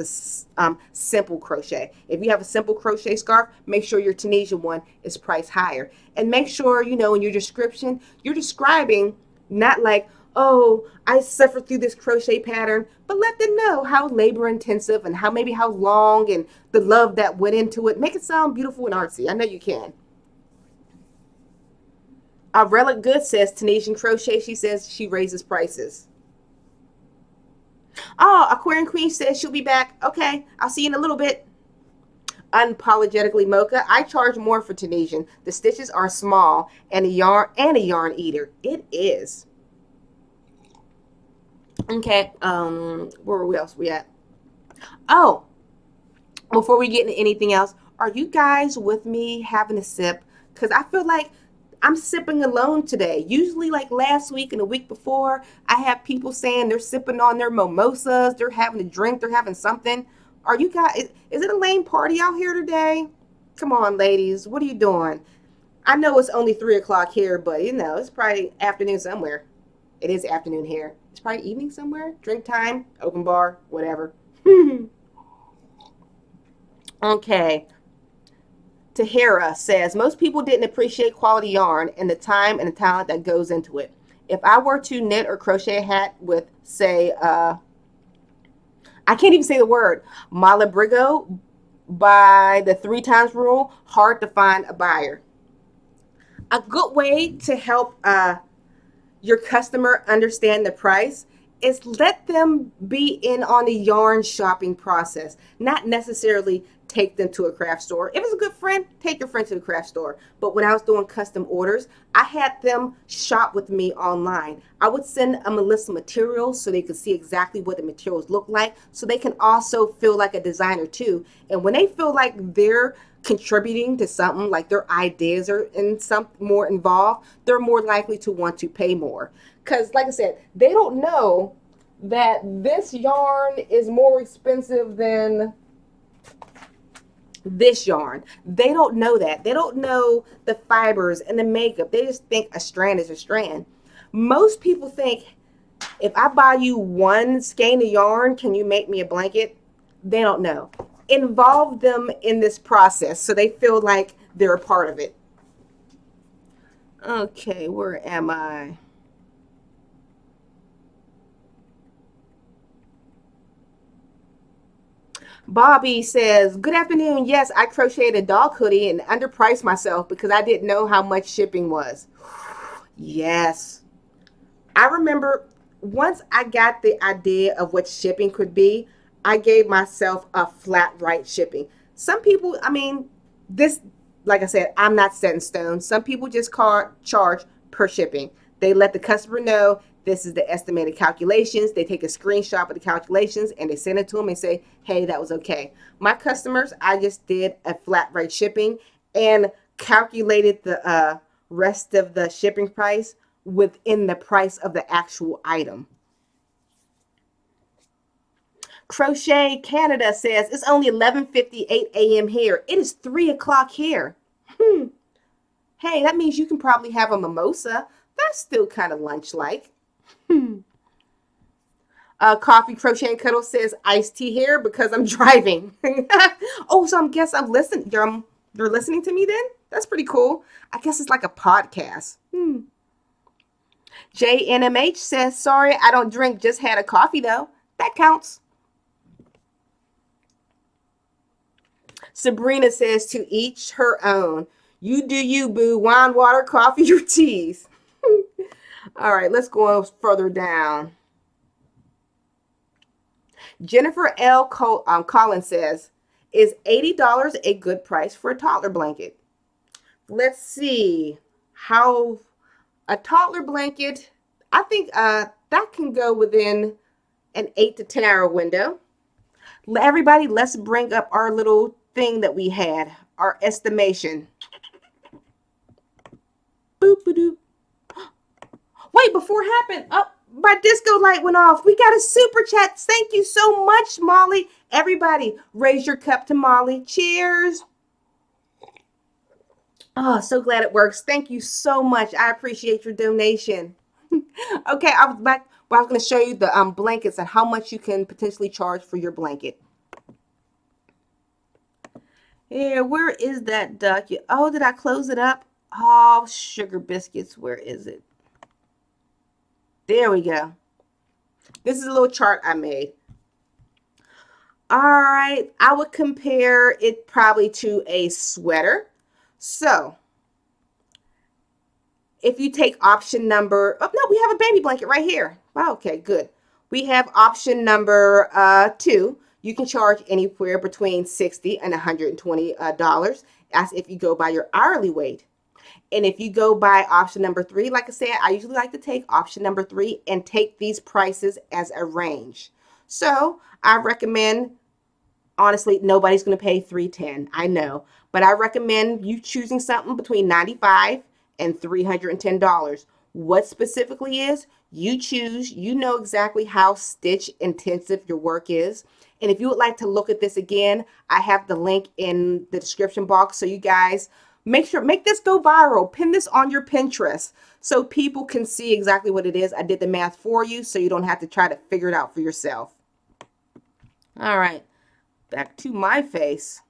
a simple crochet. If you have a simple crochet scarf, make sure your Tunisian one is priced higher. And make sure, in your description, you're describing not like, oh, I suffered through this crochet pattern, but let them know how labor intensive and how long and the love that went into it. Make it sound beautiful and artsy. I know you can. Relic Good says Tunisian crochet. She says she raises prices. Oh, Aquarian Queen says she'll be back. Okay, I'll see you in a little bit. Unapologetically Mocha, I charge more for Tunisian. The stitches are small and a yarn eater. It is. Okay, where else we at? Oh, before we get into anything else, are you guys with me having a sip? Because I feel like I'm sipping alone today. Usually, like last week and the week before, I have people saying they're sipping on their mimosas, they're having a drink, they're having something. Are you guys, is it a lame party out here today? Come on, ladies, what are you doing? I know it's only 3 o'clock here, but it's probably afternoon somewhere. It is afternoon here. It's probably evening somewhere. Drink time, open bar, whatever. Okay. Tahira says, most people didn't appreciate quality yarn and the time and the talent that goes into it. If I were to knit or crochet a hat with, say, I can't even say the word, Malabrigo by the 3 times rule, hard to find a buyer. A good way to help your customer understand the price is let them be in on the yarn shopping process, not necessarily take them to a craft store. If it's a good friend, take your friend to the craft store. But when I was doing custom orders, I had them shop with me online. I would send them a list of materials so they could see exactly what the materials look like, so they can also feel like a designer too. And when they feel like they're contributing to something, like their ideas are in some more involved, they're more likely to want to pay more. Because like I said, they don't know that this yarn is more expensive than this yarn. They don't know that. They don't know the fibers and the makeup. They just think a strand is a strand. Most people think, if I buy you 1 skein of yarn, can you make me a blanket? They don't know. Involve them in this process so they feel like they're a part of it. Okay, where am I? Bobby says, good afternoon. Yes, I crocheted a dog hoodie and underpriced myself because I didn't know how much shipping was. Yes. I remember once I got the idea of what shipping could be, I gave myself a flat rate shipping. Some people, this, like I said, I'm not set in stone. Some people just charge per shipping. They let the customer know this is the estimated calculations. They take a screenshot of the calculations and they send it to them and say, hey, that was okay. My customers, I just did a flat rate shipping. And calculated the rest of the shipping price within the price of the actual item. Crochet Canada says it's only 11:58 a.m. here. It is 3 o'clock here. Hey, that means you can probably have a mimosa. That's still kind of lunch-like. Coffee Crochet and Cuddle says iced tea here because I'm driving. Oh, so I guess I'm listening. You're listening to me then? That's pretty cool. I guess it's like a podcast. JNMH says, sorry, I don't drink. Just had a coffee though. That counts. Sabrina says, to each her own. You do you, boo. Wine, water, coffee, or teas. All right, let's go further down. Jennifer L. Collins says, is $80 a good price for a toddler blanket? Let's see. How a toddler blanket, I think that can go within an 8 to 10 hour window. Everybody, let's bring up our little thing that we had, our estimation. Boop, doop. Wait, before it happened, oh, my disco light went off. We got a super chat. Thank you so much, Molly. Everybody, raise your cup to Molly. Cheers. Oh, so glad it works. Thank you so much. I appreciate your donation. Okay, I was going to show you the blankets and how much you can potentially charge for your blanket. Here, where is that duck? Oh, did I close it up? Oh, sugar biscuits. Where is it? There we go. This is a little chart I made. All right, I would compare it probably to a sweater. So, if you take option number, oh no, we have a baby blanket right here. Wow, okay, good. We have option number 2. You can charge anywhere between $60 and $120. That's if you go by your hourly rate. And if you go by option number 3, like I said, I usually like to take option number 3 and take these prices as a range. So I recommend, honestly, nobody's going to pay $310. I know, but I recommend you choosing something between $95 and $310. What specifically is, you choose, you know exactly how stitch intensive your work is. And if you would like to look at this again, I have the link in the description box. So you guys make this go viral. Pin this on your Pinterest so people can see exactly what it is. I did the math for you so you don't have to try to figure it out for yourself. All right, back to my face.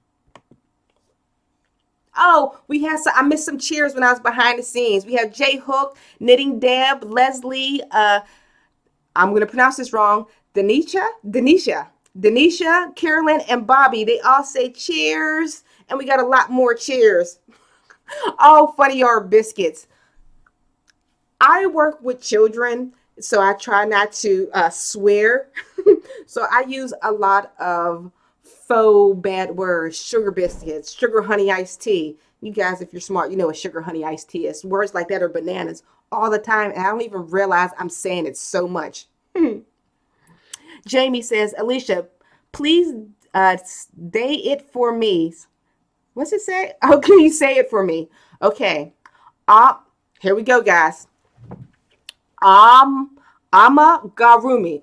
Oh, I missed some cheers when I was behind the scenes. We have J Hook, Knitting Deb, Leslie, I'm going to pronounce this wrong, Denisha, Carolyn, and Bobby. They all say cheers, and we got a lot more cheers. Oh, funny are biscuits. I work with children, so I try not to swear. So I use a lot of faux bad words, sugar biscuits, sugar honey iced tea. You guys, if you're smart, you know what sugar honey iced tea is. Words like that are bananas all the time, and I don't even realize I'm saying it so much. Jamie says, Alysha, please say it for me. What's it say? Oh, can you say it for me? Okay. Here we go, guys. Amagarumi.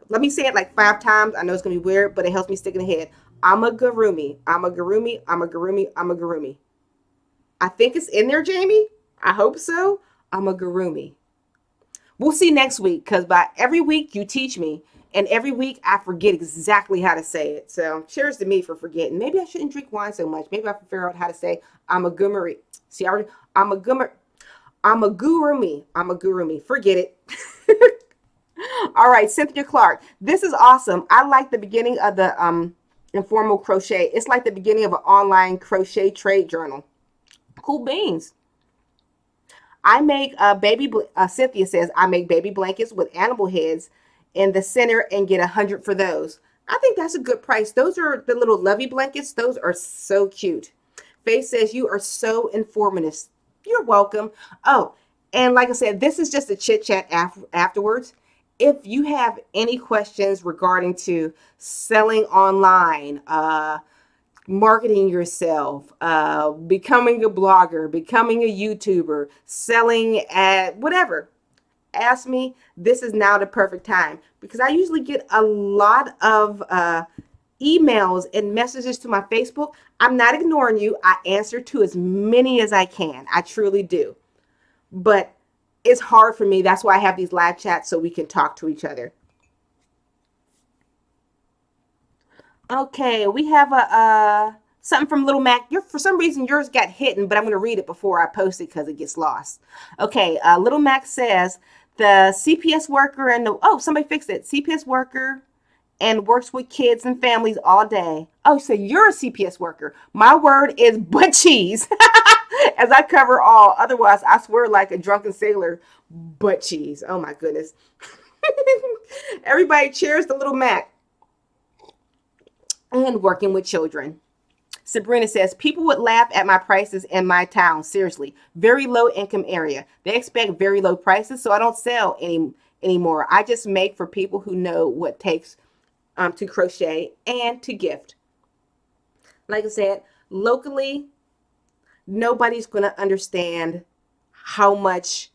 Let me say it like 5 times. I know it's going to be weird, but it helps me stick in the head. Amagurumi. I think it's in there, Jamie. I hope so. Amagurumi. We'll see next week, because by every week you teach me, and every week I forget exactly how to say it. So cheers to me for forgetting. Maybe I shouldn't drink wine so much. Maybe I can figure out how to say amagurumi. See, amagurumi. Forget it. All right, Cynthia Clark. This is awesome. I like the beginning of the informal crochet. It's like the beginning of an online crochet trade journal. Cool beans. I make Cynthia says, I make baby blankets with animal heads in the center and get 100 for those. I think that's a good price. Those are the little lovey blankets. Those are so cute. Faith says, you are so informative. You're welcome. Oh, and like I said, this is just a chit chat afterwards. If you have any questions regarding to selling online, marketing yourself, becoming a blogger, becoming a YouTuber, selling at whatever, ask me. This is now the perfect time because I usually get a lot of emails and messages to my Facebook. I'm not ignoring you. I answer to as many as I can. I truly do. But it's hard for me. That's why I have these live chats so we can talk to each other. Okay, we have a something from Little Mac. For some reason yours got hidden, but I'm going to read it before I post it because it gets lost. Okay, Little Mac says the CPS worker and the somebody fixed it. CPS worker and works with kids and families all day. Oh, so you're a CPS worker. My word is butt cheese. As I cover all. Otherwise, I swear like a drunken sailor, butt cheese. Oh my goodness. Everybody cheers to Little Mac and working with children. Sabrina says, people would laugh at my prices in my town. Seriously, very low income area. They expect very low prices, so I don't sell anymore. I just make for people who know what it takes to crochet and to gift. Like I said, locally, nobody's going to understand how much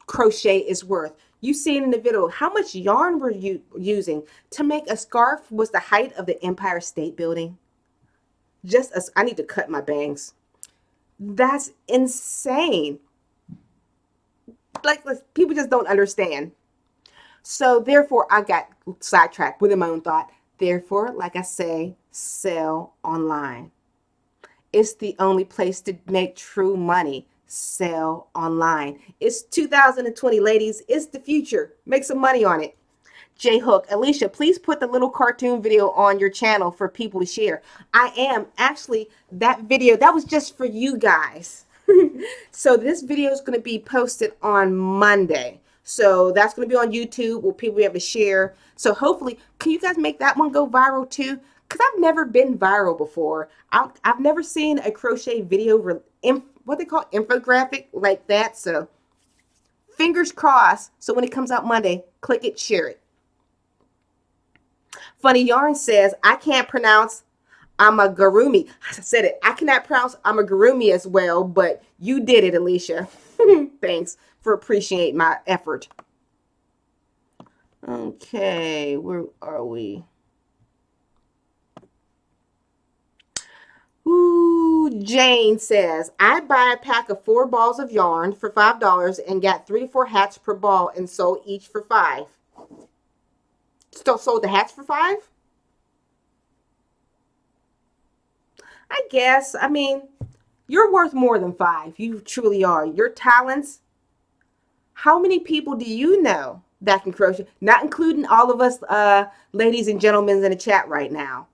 crochet is worth. You seen in the video how much yarn we're using to make a scarf was the height of the Empire State Building. Just as I need to cut my bangs. That's insane. Like people just don't understand. So therefore, I got sidetracked within my own thought. Therefore, like I say, sell online. It's the only place to make true money. Sell online. It's 2020, ladies. It's the future. Make some money on it. J Hook, Alysha, please put the little cartoon video on your channel for people to share. I am. Actually, that video, that was just for you guys. So this video is going to be posted on Monday. So that's going to be on YouTube where people will be able to share. So hopefully, can you guys make that one go viral too? Because I've never been viral before. I've never seen a crochet video, what they call infographic like that. So fingers crossed. So when it comes out Monday, click it, share it. Funny Yarn says, I can't pronounce amigurumi. I said it. I cannot pronounce amigurumi as well, but you did it, Alysha. Thanks for appreciating my effort. Okay, where are we? Ooh, Jane says, I buy a pack of 4 balls of yarn for $5 and got 3 to 4 hats per ball and sold each for $5. Still sold the hats for $5? I guess. I mean, you're worth more than $5. You truly are. Your talents. How many people do you know that can crochet? Not including all of us ladies and gentlemen in the chat right now.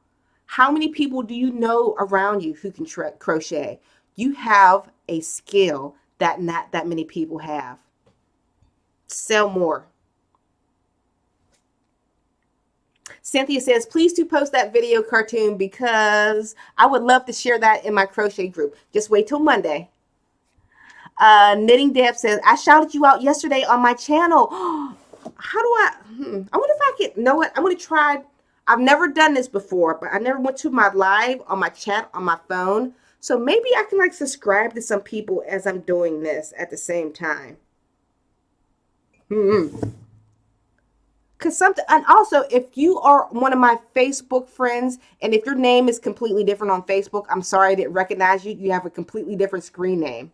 How many people do you know around you who can crochet? You have a skill that not that many people have. Sell more. Cynthia says, please do post that video cartoon because I would love to share that in my crochet group. Just wait till Monday. Knitting Deb says, I shouted you out yesterday on my channel. How do I wonder if I can, know what? I'm going to try. I've never done this before, but I never went to my live on my chat on my phone. So maybe I can like subscribe to some people as I'm doing this at the same time. Cause something, and also if you are one of my Facebook friends, and if your name is completely different on Facebook, I'm sorry I didn't recognize you. You have a completely different screen name.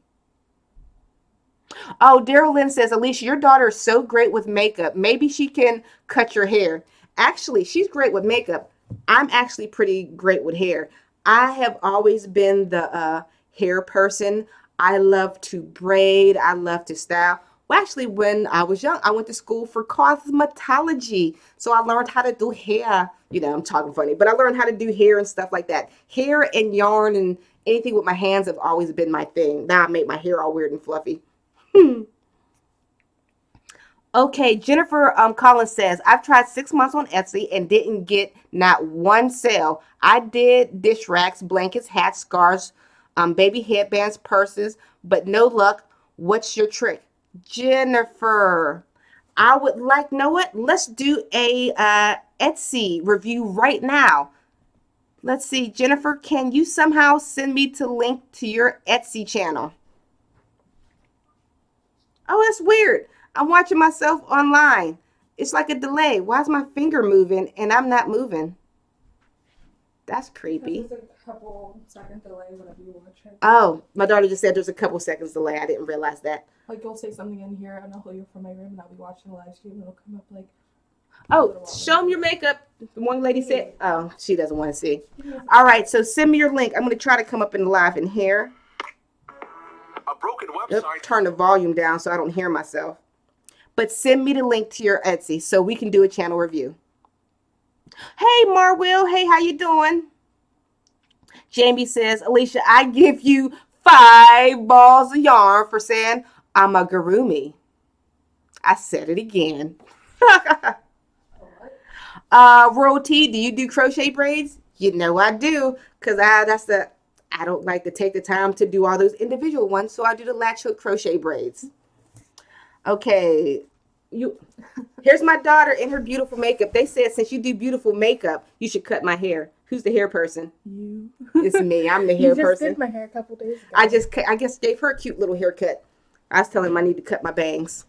Oh, Daryl Lynn says, Alysha, your daughter is so great with makeup. Maybe she can cut your hair. Actually, she's great with makeup. I'm actually pretty great with hair. I have always been the hair person. I love to braid. I love to style. Well, actually, when I was young, I went to school for cosmetology. So I learned how to do hair. You know, I'm talking funny, but I learned how to do hair and stuff like that. Hair and yarn and anything with my hands have always been my thing. Now I make my hair all weird and fluffy. Okay, Jennifer Collins says, I've tried 6 months on Etsy and didn't get not one sale. I did dish racks, blankets, hats, scarves, baby headbands, purses, but no luck. What's your trick? Jennifer, I would like, know what? Let's do a Etsy review right now. Let's see. Jennifer, can you somehow send me to link to your Etsy channel? Oh, that's weird. I'm watching myself online. It's like a delay. Why is my finger moving and I'm not moving? That's creepy. There's a couple second delay whenever you watch it. Oh, my daughter just said there's a couple seconds delay. I didn't realize that. Like, you'll say something in here, and I'll hold you from my room, and I'll be watching the live stream, and it'll come up like. Oh, show them your makeup. The one lady said, oh, she doesn't want to see. All right, so send me your link. I'm going to try to come up in live in here. A broken website. Turn the volume down so I don't hear myself. But send me the link to your Etsy so we can do a channel review. Hey, Marwell. Hey, how you doing? Jamie says, Alysha, I give you 5 balls of yarn for saying I'm a gurumi. I said it again. Royal T, do you do crochet braids? You know I do, because I don't like to take the time to do all those individual ones, so I do the latch hook crochet braids. Okay, here's my daughter in her beautiful makeup. They said since you do beautiful makeup, you should cut my hair. Who's the hair person? You. It's me. I'm the hair person. You just did my hair a couple days ago. I guess gave her a cute little haircut. I was telling him I need to cut my bangs.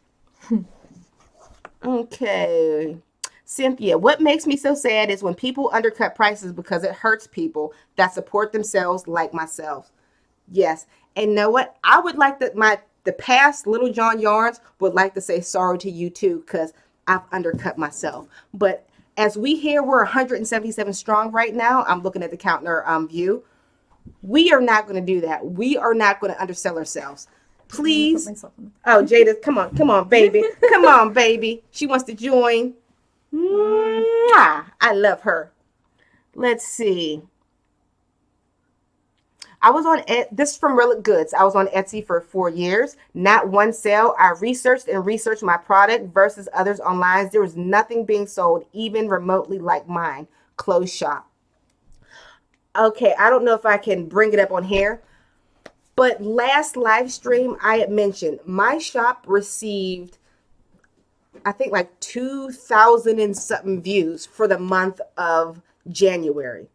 Okay. Cynthia, what makes me so sad is when people undercut prices because it hurts people that support themselves like myself. Yes. And know what? I would like the past Littlejohn yarns would like to say sorry to you too, because I've undercut myself. But as we hear we're 177 strong right now, I'm looking at the counter view. We are not going to do that. We are not going to undersell ourselves. Please. Oh, Jada, come on, baby. Come on, baby. She wants to join. Mwah! I love her. Let's see. I was on this is from Relic Goods. I was on Etsy for 4 years. Not one sale. I researched my product versus others online. There was nothing being sold, even remotely like mine. Closed shop. Okay, I don't know if I can bring it up on here. But last live stream, I had mentioned my shop received, I think, like 2,000 and something views for the month of January.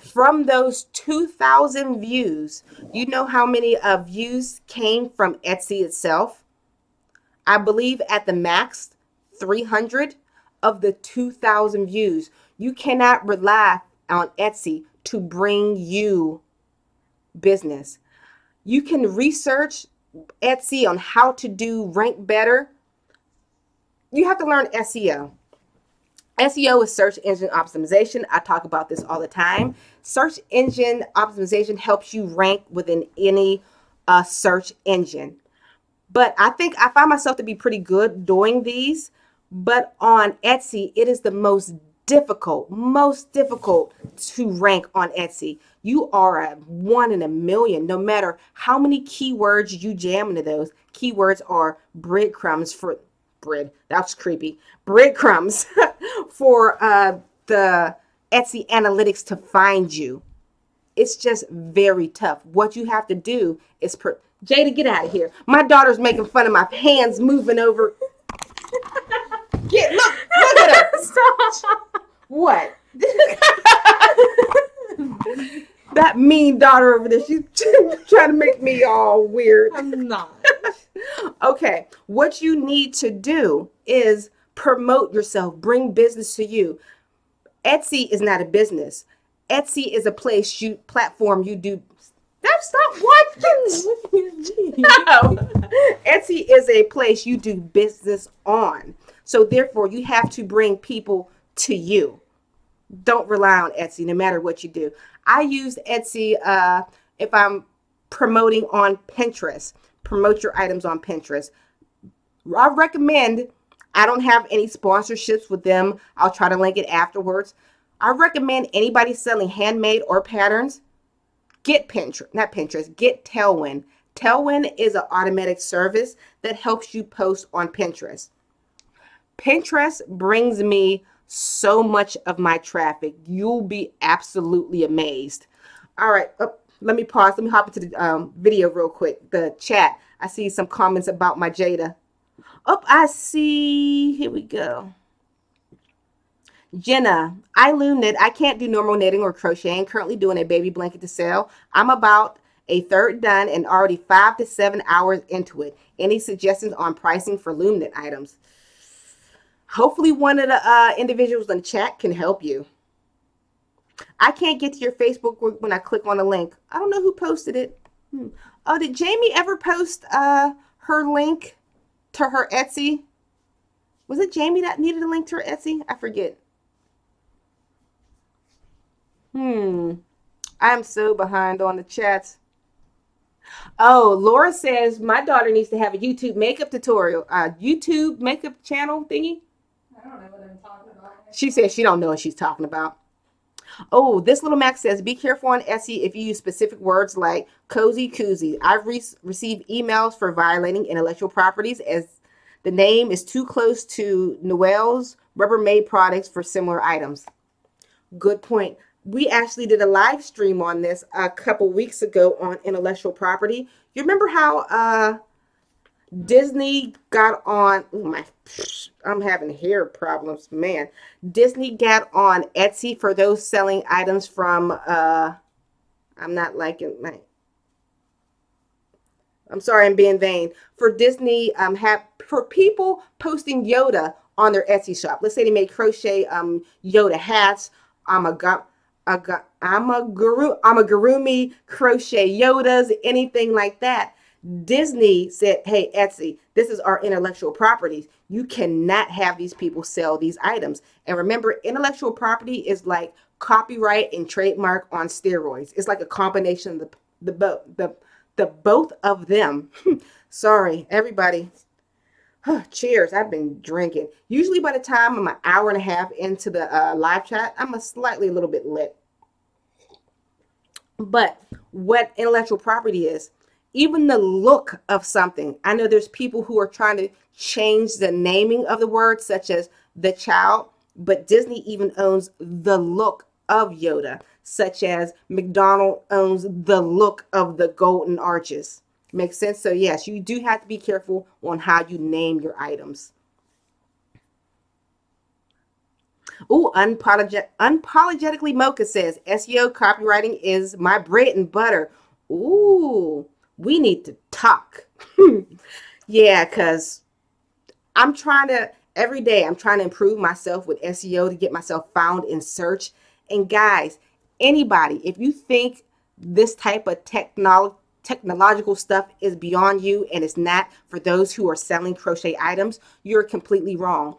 From those 2,000 views, you know how many views came from Etsy itself? I believe at the max, 300 of the 2,000 views. You cannot rely on Etsy to bring you business. You can research Etsy on how to do rank better. You have to learn SEO. SEO is search engine optimization. I talk about this all the time. Search engine optimization helps you rank within any search engine. But I think I find myself to be pretty good doing these. But on Etsy, it is the most difficult to rank on Etsy. You are a 1 in a million, no matter how many keywords you jam into those. Keywords are breadcrumbs for bread. That's creepy. Breadcrumbs for the Etsy analytics to find you. It's just very tough. What you have to do is Jada, get out of here. My daughter's making fun of my hands moving over. Look at her. Stop. What? That mean daughter over there. She's trying to make me all weird. I'm not. Okay. What you need to do is promote yourself. Bring business to you. Etsy is not a business. Etsy is a platform you do. Stop watching. No. Etsy is a place you do business on. So therefore, you have to bring people to you. Don't rely on Etsy, no matter what you do. I use Etsy if I'm promoting on Pinterest. Promote your items on Pinterest. I recommend, I don't have any sponsorships with them. I'll try to link it afterwards. I recommend anybody selling handmade or patterns, get Pinterest, not Pinterest, get Tailwind. Tailwind is an automatic service that helps you post on Pinterest. Pinterest brings me so much of my traffic. You'll be absolutely amazed. All right. Let me pause. Let me hop into the video real quick. The chat. I see some comments about my Jada. I see. Here we go. Jenna, I loom knit. I can't do normal knitting or crocheting. Currently doing a baby blanket to sell. I'm about a third done and already 5 to 7 hours into it. Any suggestions on pricing for loom knit items? Hopefully one of the individuals in the chat can help you. I can't get to your Facebook group when I click on the link. I don't know who posted it. Oh, did Jamie ever post her link to her Etsy? Was it Jamie that needed a link to her Etsy? I forget. I'm so behind on the chats. Oh, Laura says my daughter needs to have a YouTube makeup tutorial, YouTube makeup channel thingy. I don't know what I'm talking about. She says she don't know what she's talking about. Oh, this little Max says, be careful on Etsy if you use specific words like cozy koozie. I've received emails for violating intellectual properties as the name is too close to Noel's Rubbermaid products for similar items. Good point. We actually did a live stream on this a couple weeks ago on intellectual property. You remember how Disney got on, I'm having hair problems, man. Disney got on Etsy for those selling items from, I'm not liking my, I'm sorry, I'm being vain. For Disney, for people posting Yoda on their Etsy shop. Let's say they made crochet Yoda hats, amigurumi crochet Yodas, anything like that. Disney said, hey, Etsy, this is our intellectual property. You cannot have these people sell these items. And remember, intellectual property is like copyright and trademark on steroids. It's like a combination of the both of them. Sorry, everybody. Cheers. I've been drinking. Usually by the time I'm an hour and a half into the live chat, I'm a little bit lit. But what intellectual property is, even the look of something. I know there's people who are trying to change the naming of the word, such as the child, but Disney even owns the look of Yoda, such as McDonald owns the look of the Golden Arches. Makes sense? So yes, you do have to be careful on how you name your items. Ooh, unapologetically Mocha says, SEO copywriting is my bread and butter. Ooh, we need to talk. Yeah, because every day I'm trying to improve myself with SEO to get myself found in search. And guys, anybody, if you think this type of technological stuff is beyond you and it's not for those who are selling crochet items, you're completely wrong.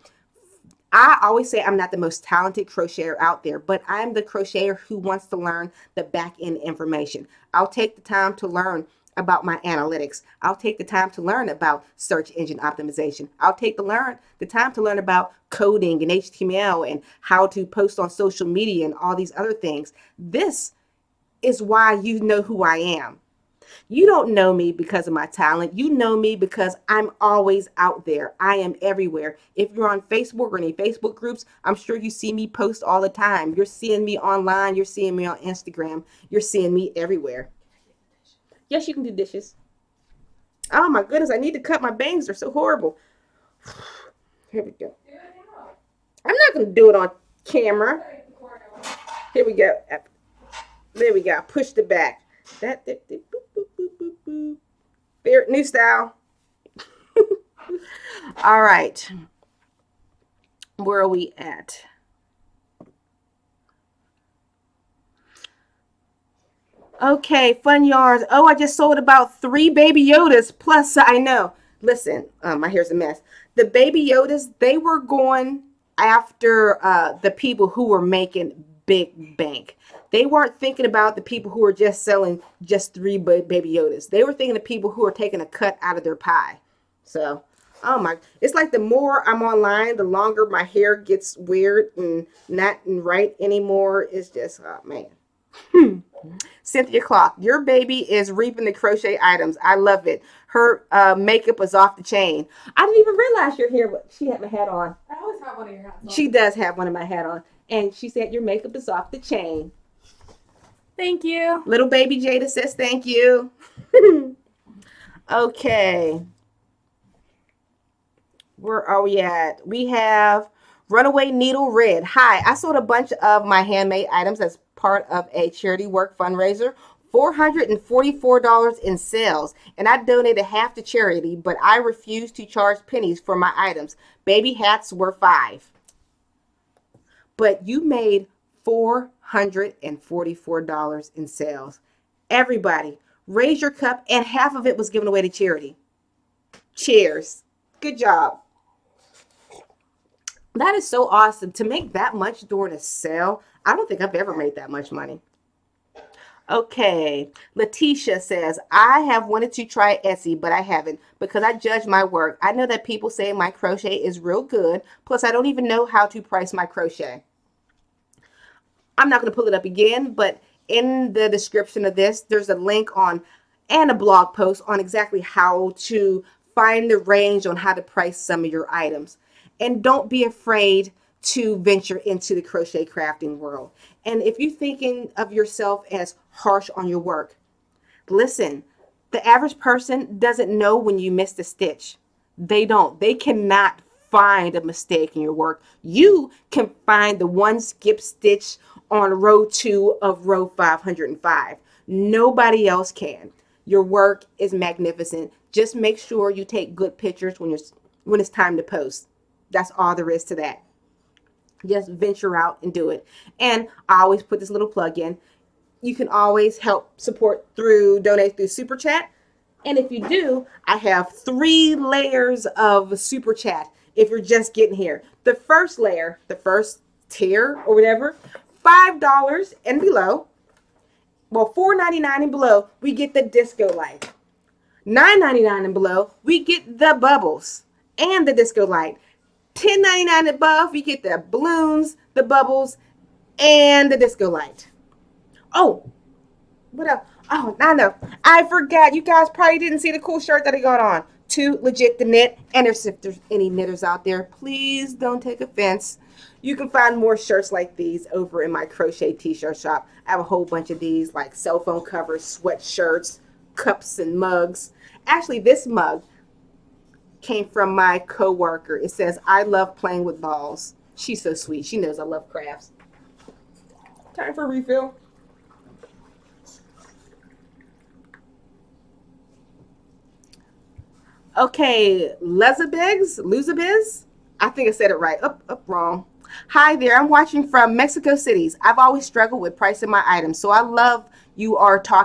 I always say I'm not the most talented crocheter out there, but I'm the crocheter who wants to learn the back end information. I'll take the time to learn about my analytics. I'll take the time to learn about search engine optimization. I'll take the time to learn about coding and HTML and how to post on social media and all these other things. This is why you know who I am. You don't know me because of my talent. You know me because I'm always out there. I am everywhere. If you're on Facebook or any Facebook groups, I'm sure you see me post all the time. You're seeing me online. You're seeing me on Instagram. You're seeing me everywhere. Yes, you can do dishes. Oh my goodness, I need to cut my bangs. They're so horrible. Here we go. I'm not going to do it on camera. Here we go. There we go. Pushed it back. There, new style. All right. Where are we at? Okay, fun yarns. Oh, I just sold about 3 baby Yodas. Plus, I know. Listen, my hair's a mess. The baby Yodas, they were going after the people who were making big bank. They weren't thinking about the people who were just selling just 3 baby Yodas. They were thinking of people who are taking a cut out of their pie. So, it's like the more I'm online, the longer my hair gets weird and not right anymore. It's just, oh man. Cynthia Clock, your baby is reaping the crochet items. I love it. Her makeup was off the chain. I didn't even realize your hair. She had my hat on. I always have one of your hats on. She does have one of my hat on. And she said your makeup is off the chain. Thank you. Little baby Jada says thank you. Okay. Where are we at? We have Runaway Needle Red. Hi, I sold a bunch of my handmade items as part of a charity work fundraiser. $444 in sales, and I donated half to charity, but I refused to charge pennies for my items. Baby hats were $5. But you made $444 in sales. Everybody, raise your cup, and half of it was given away to charity. Cheers. Good job. That is so awesome. To make that much during a sale, I don't think I've ever made that much money. Okay, Letitia says, I have wanted to try Etsy, but I haven't because I judge my work. I know that people say my crochet is real good. Plus, I don't even know how to price my crochet. I'm not going to pull it up again, but in the description of this, there's a link on and a blog post on exactly how to find the range on how to price some of your items. And don't be afraid to venture into the crochet crafting world. And if you're thinking of yourself as harsh on your work, listen, the average person doesn't know when you missed a stitch. They don't. They cannot find a mistake in your work. You can find the one skip stitch on row 2 of row 505. Nobody else can. Your work is magnificent. Just make sure you take good pictures when it's time to post. That's all there is to that. Just venture out and do it. And I always put this little plug in. You can always help donate through Super Chat. And if you do, I have 3 layers of Super Chat if you're just getting here. The first layer, the first tier or whatever, $5 and below. Well, $4.99 and below, we get the disco light. $9.99 and below, we get the bubbles and the disco light. $10.99 above, we get the balloons, the bubbles, and the disco light. Oh, what else? Oh, I know. I forgot. You guys probably didn't see the cool shirt that I got on. Too legit to knit. And if there's any knitters out there, please don't take offense. You can find more shirts like these over in my crochet t-shirt shop. I have a whole bunch of these, like cell phone covers, sweatshirts, cups, and mugs. Actually, this mug came from my coworker. It says, I love playing with balls. She's so sweet. She knows I love crafts. Time for a refill. Okay, Luzabiz. I think I said it right. Wrong. Hi there. I'm watching from Mexico City. I've always struggled with pricing my items, so I love you are talking